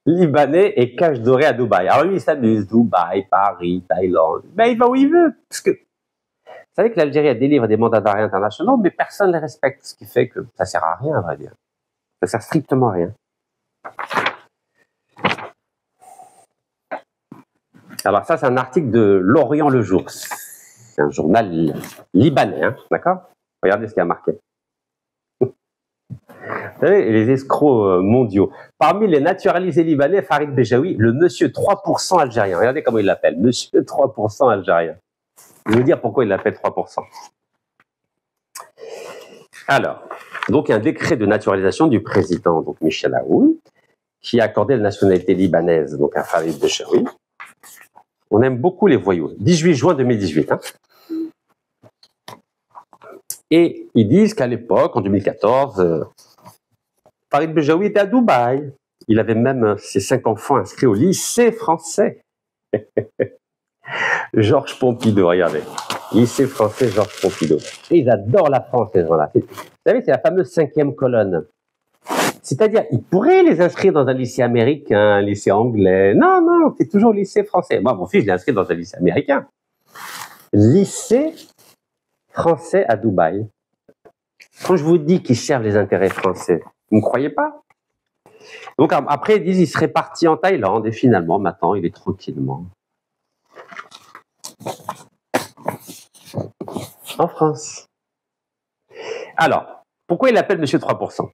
libanais et cache dorée à Dubaï. Alors lui, il s'amuse. Dubaï, Paris, Thaïlande. Mais il va où il veut. Parce que vous savez que l'Algérie délivre des mandats d'arrêt internationaux, mais personne ne les respecte. Ce qui fait que ça ne sert à rien, à vrai dire. Ça sert strictement à rien. Alors ça, c'est un article de L'Orient le Jour. C'est un journal libanais, hein, d'accord? Regardez ce qu'il y a marqué. Vous savez, les escrocs mondiaux. Parmi les naturalisés libanais, Farid Bejaoui, le monsieur 3% algérien. Regardez comment il l'appelle, monsieur 3% algérien. Je vais vous dire pourquoi il l'appelle 3%. Alors, donc il y a un décret de naturalisation du président, donc Michel Aoun, qui a accordé la nationalité libanaise donc à Farid Bejaoui. On aime beaucoup les voyous. 18 juin 2018. Hein. Et ils disent qu'à l'époque, en 2014, Farid Bejaoui était à Dubaï. Il avait même ses 5 enfants inscrits au lycée français. Georges Pompidou, regardez. Lycée français Georges Pompidou. Et ils adorent la France, ces gens-là. Vous savez, c'est la fameuse 5e colonne. C'est-à-dire, ils pourraient les inscrire dans un lycée américain, un lycée anglais. Non, non, c'est toujours lycée français. Moi, mon fils, je l'ai inscrit dans un lycée américain. Lycée français à Dubaï. Quand je vous dis qu'ils servent les intérêts français, vous ne me croyez pas? Donc après, ils disent qu'il serait parti en Thaïlande et finalement, maintenant, il est tranquillement en France. Alors, pourquoi il l'appelle Monsieur 3%?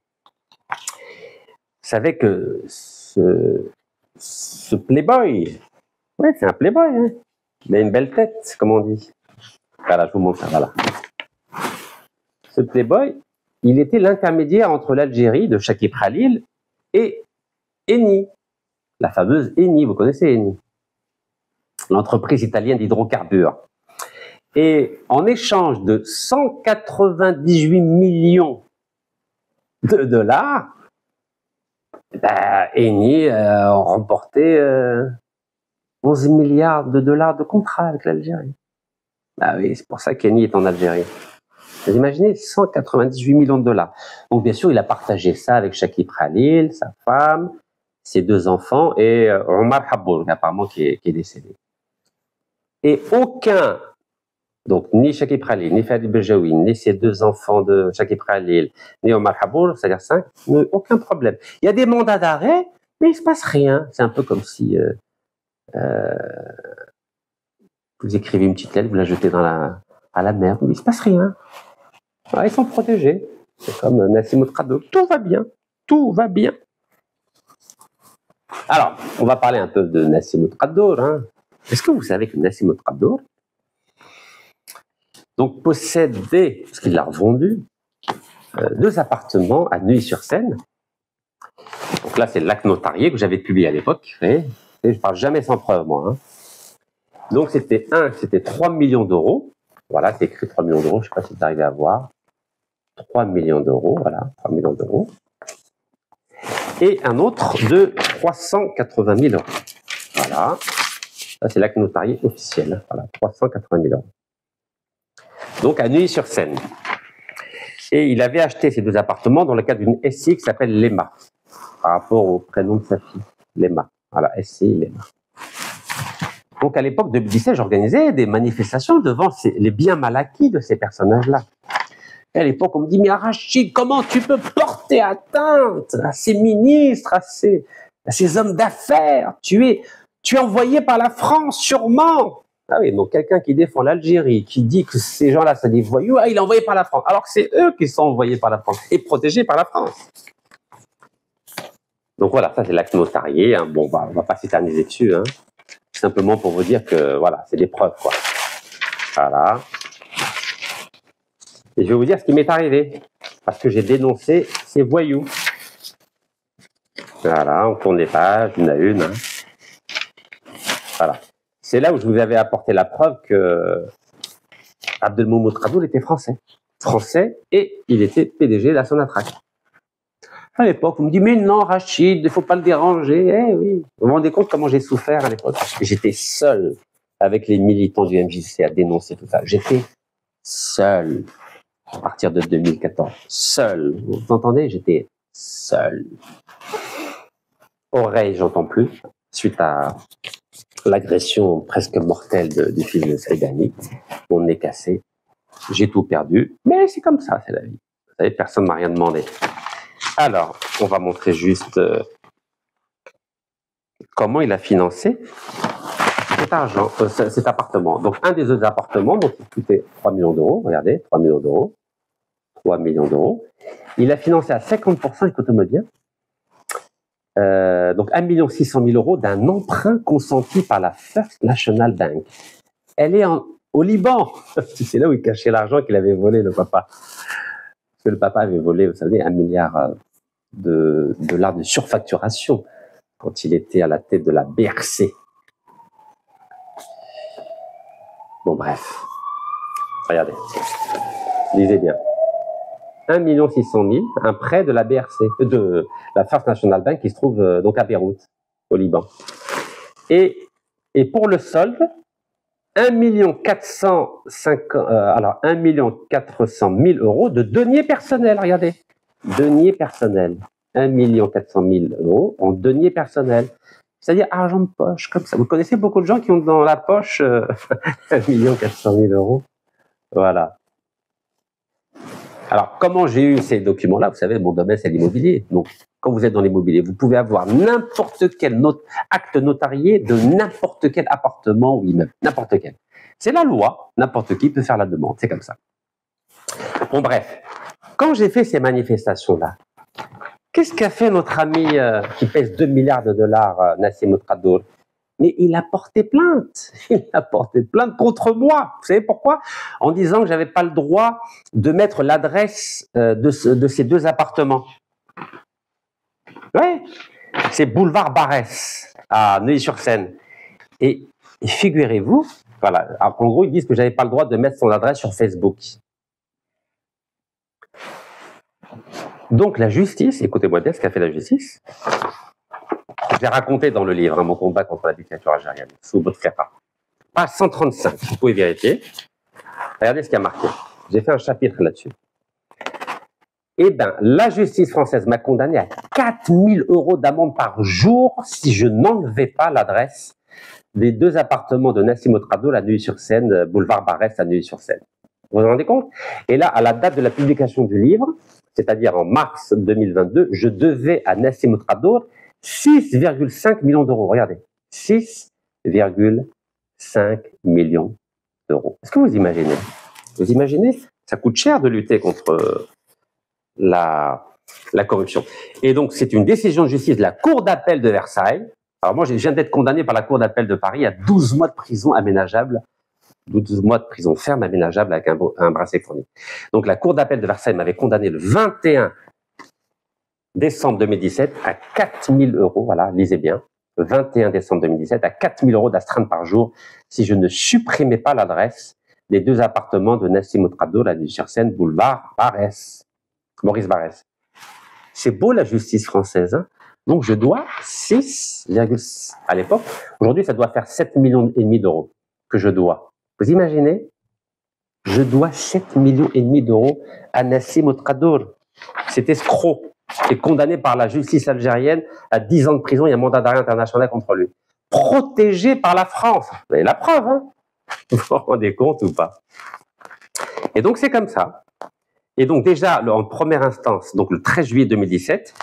Vous savez que ce playboy, oui, c'est un playboy, hein. Il a une belle tête, comme on dit. Voilà, je vous montre ça, voilà. Ce playboy, il était l'intermédiaire entre l'Algérie de Chakib Khalil et Eni, la fameuse Eni, vous connaissez Eni, l'entreprise italienne d'hydrocarbures. Et en échange de 198 millions de dollars, Eni a remporté 11 milliards de dollars de contrats avec l'Algérie. Ah oui, c'est pour ça qu'Eni est en Algérie. Vous imaginez, 198 millions de dollars. Donc bien sûr, il a partagé ça avec Chakib Khalil, sa femme, ses 2 enfants et Omar Habboul, apparemment qui est décédé. Et aucun, donc ni Chakib Khalil, ni Farid Bejaoui, ni ses 2 enfants de Chakib Khalil, ni Omar Habboul, c'est-à-dire 5, aucun problème. Il y a des mandats d'arrêt, mais il ne se passe rien. C'est un peu comme si vous écrivez une petite lettre, vous la jetez à la mer, mais il ne se passe rien. Alors, ils sont protégés. C'est comme Nassim Ouattara. Tout va bien. Tout va bien. Alors, on va parler un peu de Nassim Ouattara. Hein. Est-ce que vous savez que Nassim Ouattara donc possédait, parce qu'il l'a revendu, 2 appartements à Neuilly-sur-Seine. Donc là, c'est le lac Notarié que j'avais publié à l'époque. Et je ne parle jamais sans preuve, moi. Hein. Donc c'était 3 millions d'euros. Voilà, c'est écrit 3 millions d'euros. Je ne sais pas si vous arrivez à voir. 3 millions d'euros, voilà, 3 millions d'euros. Et un autre de 380 000 euros. Voilà. Ça, c'est l'acte notarié officiel. Voilà, 380 000 euros. Donc, à Neuilly-sur-Seine. Et il avait acheté ces 2 appartements dans le cadre d'une SCI qui s'appelle Lema, par rapport au prénom de sa fille, Lema. Voilà, SCI Lema. Donc, à l'époque de 2017, j'organisais des manifestations devant les biens mal acquis de ces personnages-là. Et à l'époque, on me dit, mais Rachid, comment tu peux porter atteinte à ces ministres, à ces hommes d'affaires? Tu es envoyé par la France, sûrement. Ah oui, donc quelqu'un qui défend l'Algérie, qui dit que ces gens-là, c'est des voyous, ah, il est envoyé par la France. Alors que c'est eux qui sont envoyés par la France et protégés par la France. Donc voilà, ça c'est l'acte notarié. Hein. Bon, bah, on va pas s'éterniser dessus. Hein. Simplement pour vous dire que, voilà, c'est des preuves, quoi. Voilà. Et je vais vous dire ce qui m'est arrivé. Parce que j'ai dénoncé ces voyous. Voilà, on tourne les pages, une à une. Hein. Voilà. C'est là où je vous avais apporté la preuve que Abdelmoumoud Radoul était français. Français, et il était PDG de la Sonatrach. À l'époque, on me dit, mais non, Rachid, il ne faut pas le déranger. Eh oui. Vous vous rendez compte comment j'ai souffert à l'époque? J'étais seul avec les militants du MJC à dénoncer tout ça. J'étais seul à partir de 2014. Seul. Vous entendez? J'étais seul. Oreille, j'entends plus, suite à l'agression presque mortelle du fils de Saïdani. Mon nez cassé. J'ai tout perdu. Mais c'est comme ça, c'est la vie. Vous savez, personne ne m'a rien demandé. Alors, on va montrer juste comment il a financé cet argent, cet appartement. Donc, un des deux appartements, donc il coûtait 3 millions d'euros, regardez, 3 millions d'euros, 3 millions d'euros. Il a financé à 50%, écoutez-moi bien, donc 1 600 000 euros d'un emprunt consenti par la First National Bank. Elle est au Liban. C'est là où il cachait l'argent qu'il avait volé, le papa. Parce que le papa avait volé, vous savez, 1 milliard de dollars de surfacturation quand il était à la tête de la BRC. Bon, bref. Regardez. Lisez bien. 1 600 000, un prêt de la BRC, de la First National Bank qui se trouve donc à Beyrouth, au Liban. Et pour le solde, 1 400 000 euros de deniers personnels, regardez. Deniers personnels. 1 400 000 euros en deniers personnels. C'est-à-dire argent de poche, comme ça. Vous connaissez beaucoup de gens qui ont dans la poche 1 400 000 euros. Voilà. Alors, comment j'ai eu ces documents-là? Vous savez, mon domaine, c'est l'immobilier. Donc, quand vous êtes dans l'immobilier, vous pouvez avoir n'importe quel acte notarié de n'importe quel appartement ou immeuble. N'importe quel. C'est la loi. N'importe qui peut faire la demande. C'est comme ça. Bon, bref. Quand j'ai fait ces manifestations-là, qu'est-ce qu'a fait notre ami qui pèse 2 milliards de dollars, Nassim Tradoul? Mais il a porté plainte. Il a porté plainte contre moi. Vous savez pourquoi? En disant que j'avais pas le droit de mettre l'adresse de ces deux appartements. Ouais. C'est boulevard Barès, à Neuilly-sur-Seine. Et figurez-vous, voilà. En gros, ils disent que j'avais pas le droit de mettre son adresse sur Facebook. Donc la justice, écoutez-moi bien ce qu'a fait la justice. J'ai raconté dans le livre mon combat contre la dictature algérienne, sous Bouteflika. Page 135, vous pouvez vérifier. Regardez ce qu'il y a marqué. J'ai fait un chapitre là-dessus. Eh bien, la justice française m'a condamné à 4 000 euros d'amende par jour si je n'enlevais pas l'adresse des deux appartements de Nassim Tradoul à Neuilly-sur-Seine, boulevard Barès à Neuilly-sur-Seine. Vous vous rendez compte? Et là, à la date de la publication du livre, c'est-à-dire en mars 2022, je devais à Nassim Tradoul 6,5 millions d'euros. Regardez, 6,5 millions d'euros. Est-ce que vous imaginez? Vous imaginez? Ça coûte cher de lutter contre la corruption. Et donc, c'est une décision de justice de la Cour d'appel de Versailles. Alors moi, je viens d'être condamné par la Cour d'appel de Paris à 12 mois de prison aménageable, 12 mois de prison ferme aménageable avec un bracelet électronique. Donc, la Cour d'appel de Versailles m'avait condamné le 21 décembre 2017 à 4 000 euros, voilà, lisez bien, 21 décembre 2017 à 4 000 euros d'astreinte par jour si je ne supprimais pas l'adresse des deux appartements de Nassim Tradoul à Neuilly-sur-Seine, boulevard Barès, Maurice Barès. C'est beau la justice française, hein? Donc je dois 6, à l'époque, aujourd'hui ça doit faire 7,5 millions d'euros que je dois. Vous imaginez? Je dois 7,5 millions d'euros à Nassim Tradoul. Cet escroc est condamné par la justice algérienne à 10 ans de prison et un mandat d'arrêt international contre lui. Protégé par la France. Vous avez la preuve, hein? Vous vous rendez compte ou pas? Et donc c'est comme ça. Et donc déjà, en première instance, donc le 13 juillet 2017,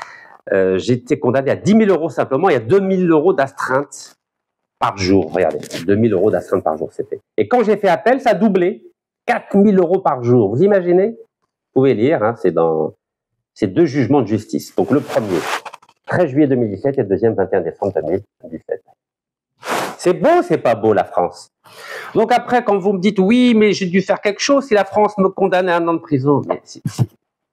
j'ai été condamné à 10 000 euros simplement et à 2 000 euros d'astreinte par jour. Regardez, 2 000 euros d'astreinte par jour, c'était. Et quand j'ai fait appel, ça a doublé. 4 000 euros par jour. Vous imaginez? Vous pouvez lire, hein, c'est 2 jugements de justice. Donc le premier, 13 juillet 2017 et le deuxième, 21 décembre 2017. C'est beau, c'est pas beau, la France. Donc après, quand vous me dites, oui, mais j'ai dû faire quelque chose si la France me condamne à 1 an de prison. Mais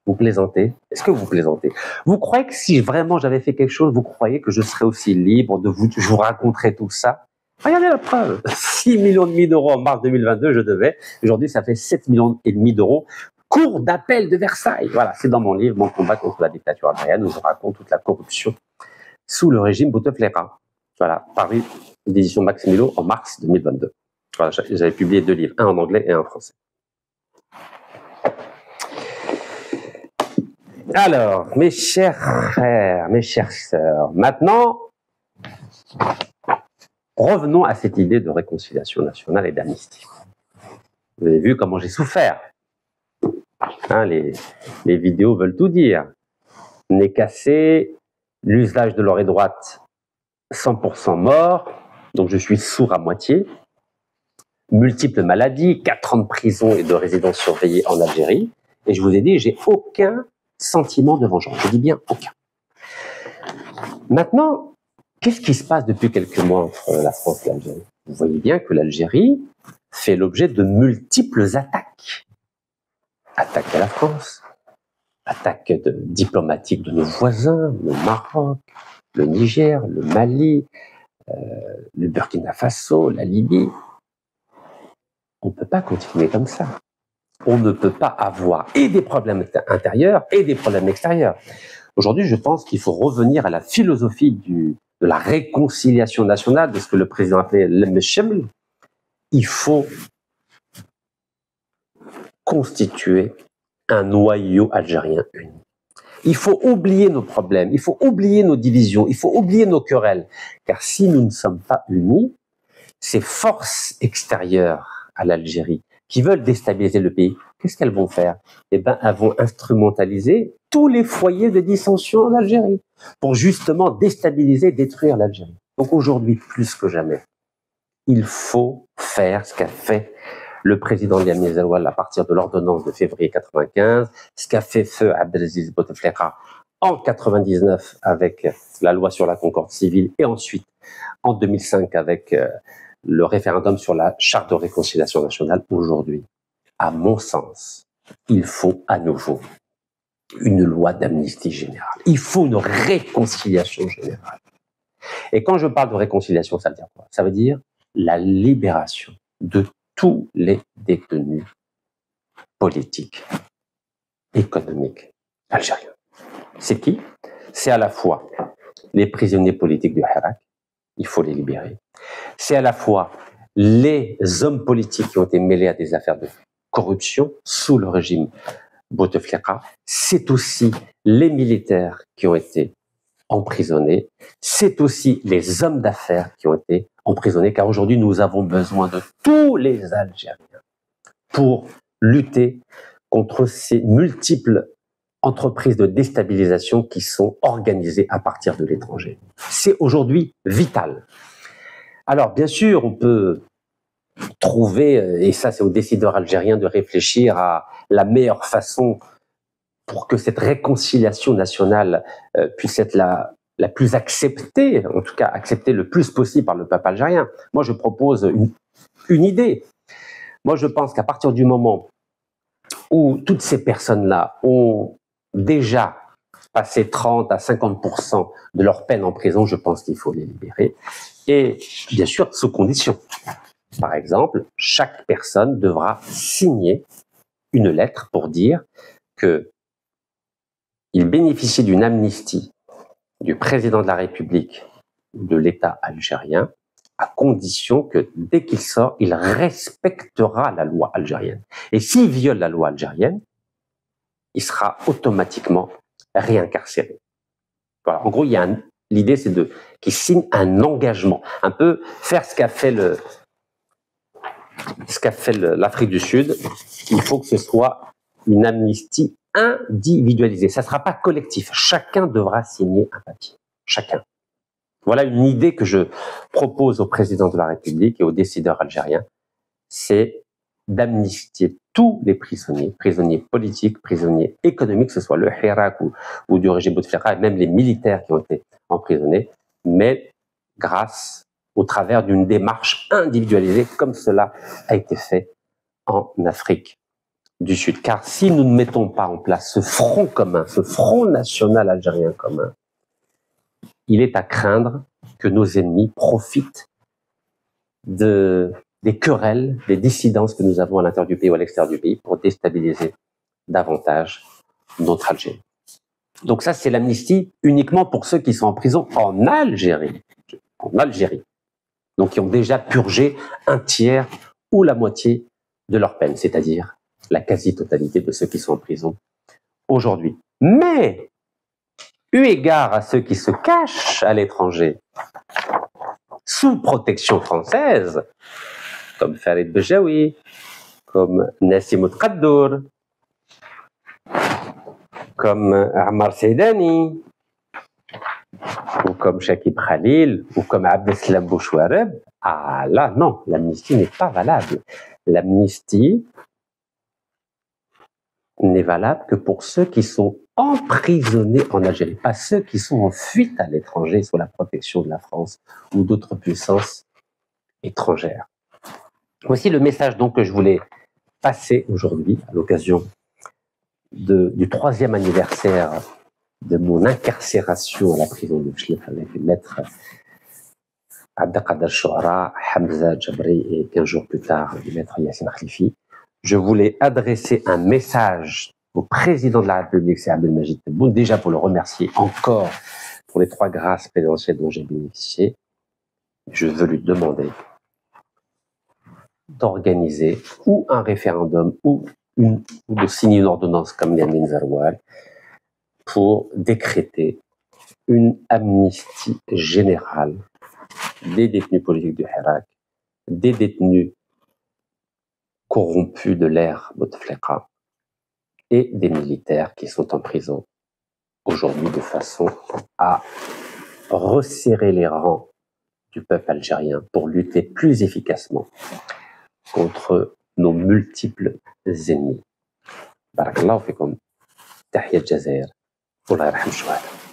vous plaisantez? Est-ce que vous plaisantez? Vous croyez que si vraiment j'avais fait quelque chose, vous croyez que je serais aussi libre de je vous raconterais tout ça? Regardez la preuve. 6,5 millions d'euros en mars 2022, je devais. Aujourd'hui, ça fait 7,5 millions d'euros. Cour d'appel de Versailles. Voilà, c'est dans mon livre, Mon combat contre la dictature algérienne, où je raconte toute la corruption sous le régime Bouteflika. Voilà, paru d'édition Maximilo en mars 2022. Voilà, j'avais publié 2 livres, un en anglais et un en français. Alors, mes chers frères, mes chères sœurs, maintenant, revenons à cette idée de réconciliation nationale et d'amnistie. Vous avez vu comment j'ai souffert. Hein, les vidéos veulent tout dire. Nez cassé, l'usage de l'oreille droite 100% mort, donc je suis sourd à moitié, multiples maladies, 4 ans de prison et de résidence surveillée en Algérie, et je vous ai dit, j'ai aucun sentiment de vengeance. Je dis bien aucun. Maintenant, qu'est-ce qui se passe depuis quelques mois entre la France et l'Algérie? Vous voyez bien que l'Algérie fait l'objet de multiples attaques. Attaques à la France, attaques diplomatiques de nos voisins, le Maroc, le Niger, le Mali, le Burkina Faso, la Libye. On ne peut pas continuer comme ça. On ne peut pas avoir et des problèmes intérieurs et des problèmes extérieurs. Aujourd'hui, je pense qu'il faut revenir à la philosophie de la réconciliation nationale, de ce que le président appelait l'Mesheml. Il faut constituer un noyau algérien uni. Il faut oublier nos problèmes, il faut oublier nos divisions, il faut oublier nos querelles. Car si nous ne sommes pas unis, ces forces extérieures à l'Algérie qui veulent déstabiliser le pays, qu'est-ce qu'elles vont faire? Eh bien, elles vont instrumentaliser tous les foyers de dissension en Algérie pour justement déstabiliser, détruire l'Algérie. Donc aujourd'hui, plus que jamais, il faut faire ce qu'a fait le président Lamine Zeroual à partir de l'ordonnance de février 95, ce qu'a fait feu Abdelaziz Bouteflika en 99 avec la loi sur la concorde civile et ensuite en 2005 avec le référendum sur la charte de réconciliation nationale. Aujourd'hui, à mon sens, il faut à nouveau une loi d'amnistie générale. Il faut une réconciliation générale. Et quand je parle de réconciliation, ça veut dire quoi? Ça veut dire la libération de tous les détenus politiques, économiques algériens. C'est qui? C'est à la fois les prisonniers politiques du Hirak, il faut les libérer. C'est à la fois les hommes politiques qui ont été mêlés à des affaires de corruption sous le régime Bouteflika. C'est aussi les militaires qui ont été emprisonnés. C'est aussi les hommes d'affaires qui ont été emprisonnés, car aujourd'hui, nous avons besoin de tous les Algériens pour lutter contre ces multiples entreprises de déstabilisation qui sont organisées à partir de l'étranger. C'est aujourd'hui vital. Alors, bien sûr, on peut trouver, et ça c'est aux décideurs algériens de réfléchir à la meilleure façon pour que cette réconciliation nationale puisse être la plus acceptée, en tout cas acceptée le plus possible par le peuple algérien. Moi, je propose une idée. Moi, je pense qu'à partir du moment où toutes ces personnes-là ont déjà passé 30 à 50% de leur peine en prison, je pense qu'il faut les libérer. Et bien sûr, sous conditions. Par exemple, chaque personne devra signer une lettre pour dire qu'il bénéficie d'une amnistie du président de la République ou de l'État algérien, à condition que dès qu'il sort, il respectera la loi algérienne. Et s'il viole la loi algérienne, il sera automatiquement réincarcéré. Voilà. En gros, l'idée, c'est qu'il signe un engagement, un peu faire ce qu'a fait l'Afrique du Sud. Il faut que ce soit une amnistie individualisée. Ça ne sera pas collectif. Chacun devra signer un papier. Chacun. Voilà une idée que je propose au président de la République et aux décideurs algériens. C'est d'amnistier tous les prisonniers, prisonniers politiques, prisonniers économiques, que ce soit le Hirak ou du régime Bouteflika, et même les militaires qui ont été emprisonnés, mais grâce au travers d'une démarche individualisée, comme cela a été fait en Afrique du Sud. Car si nous ne mettons pas en place ce front commun, ce front national algérien commun, il est à craindre que nos ennemis profitent des querelles, des dissidences que nous avons à l'intérieur du pays ou à l'extérieur du pays pour déstabiliser davantage notre Algérie. Donc ça, c'est l'amnistie uniquement pour ceux qui sont en prison en Algérie. En Algérie. Donc qui ont déjà purgé un tiers ou la moitié de leur peine, c'est-à-dire la quasi-totalité de ceux qui sont en prison aujourd'hui. Mais, eu égard à ceux qui se cachent à l'étranger, sous protection française, comme Farid Bejaoui, comme Nassim Tqaddour, comme Ammar Seydani, ou comme Shakib Khalil, ou comme Abdeslam Bouchouareb, ah là, non, l'amnistie n'est pas valable. L'amnistie n'est valable que pour ceux qui sont emprisonnés en Algérie, pas ceux qui sont en fuite à l'étranger sous la protection de la France ou d'autres puissances étrangères. Voici le message donc que je voulais passer aujourd'hui à l'occasion du 3e anniversaire de mon incarcération à la prison de Bchlef avec le maître Abdelkader Chouara, Hamza Djabri et 15 jours plus tard le maître Yassine Khalifi. Je voulais adresser un message au président de la République, c'est Abdelmajid Tebboune, déjà pour le remercier encore pour les 3 grâces présidentielles dont j'ai bénéficié. Je veux lui demander d'organiser ou un référendum ou de signer une ordonnance comme Yamin Zaroual pour décréter une amnistie générale des détenus politiques du Hirak, des détenus corrompus de l'ère Bouteflika et des militaires qui sont en prison aujourd'hui de façon à resserrer les rangs du peuple algérien pour lutter plus efficacement contre nos multiples ennemis. Barakallahu fikum. Tahiyat Jazair. Allah yarham shuhada.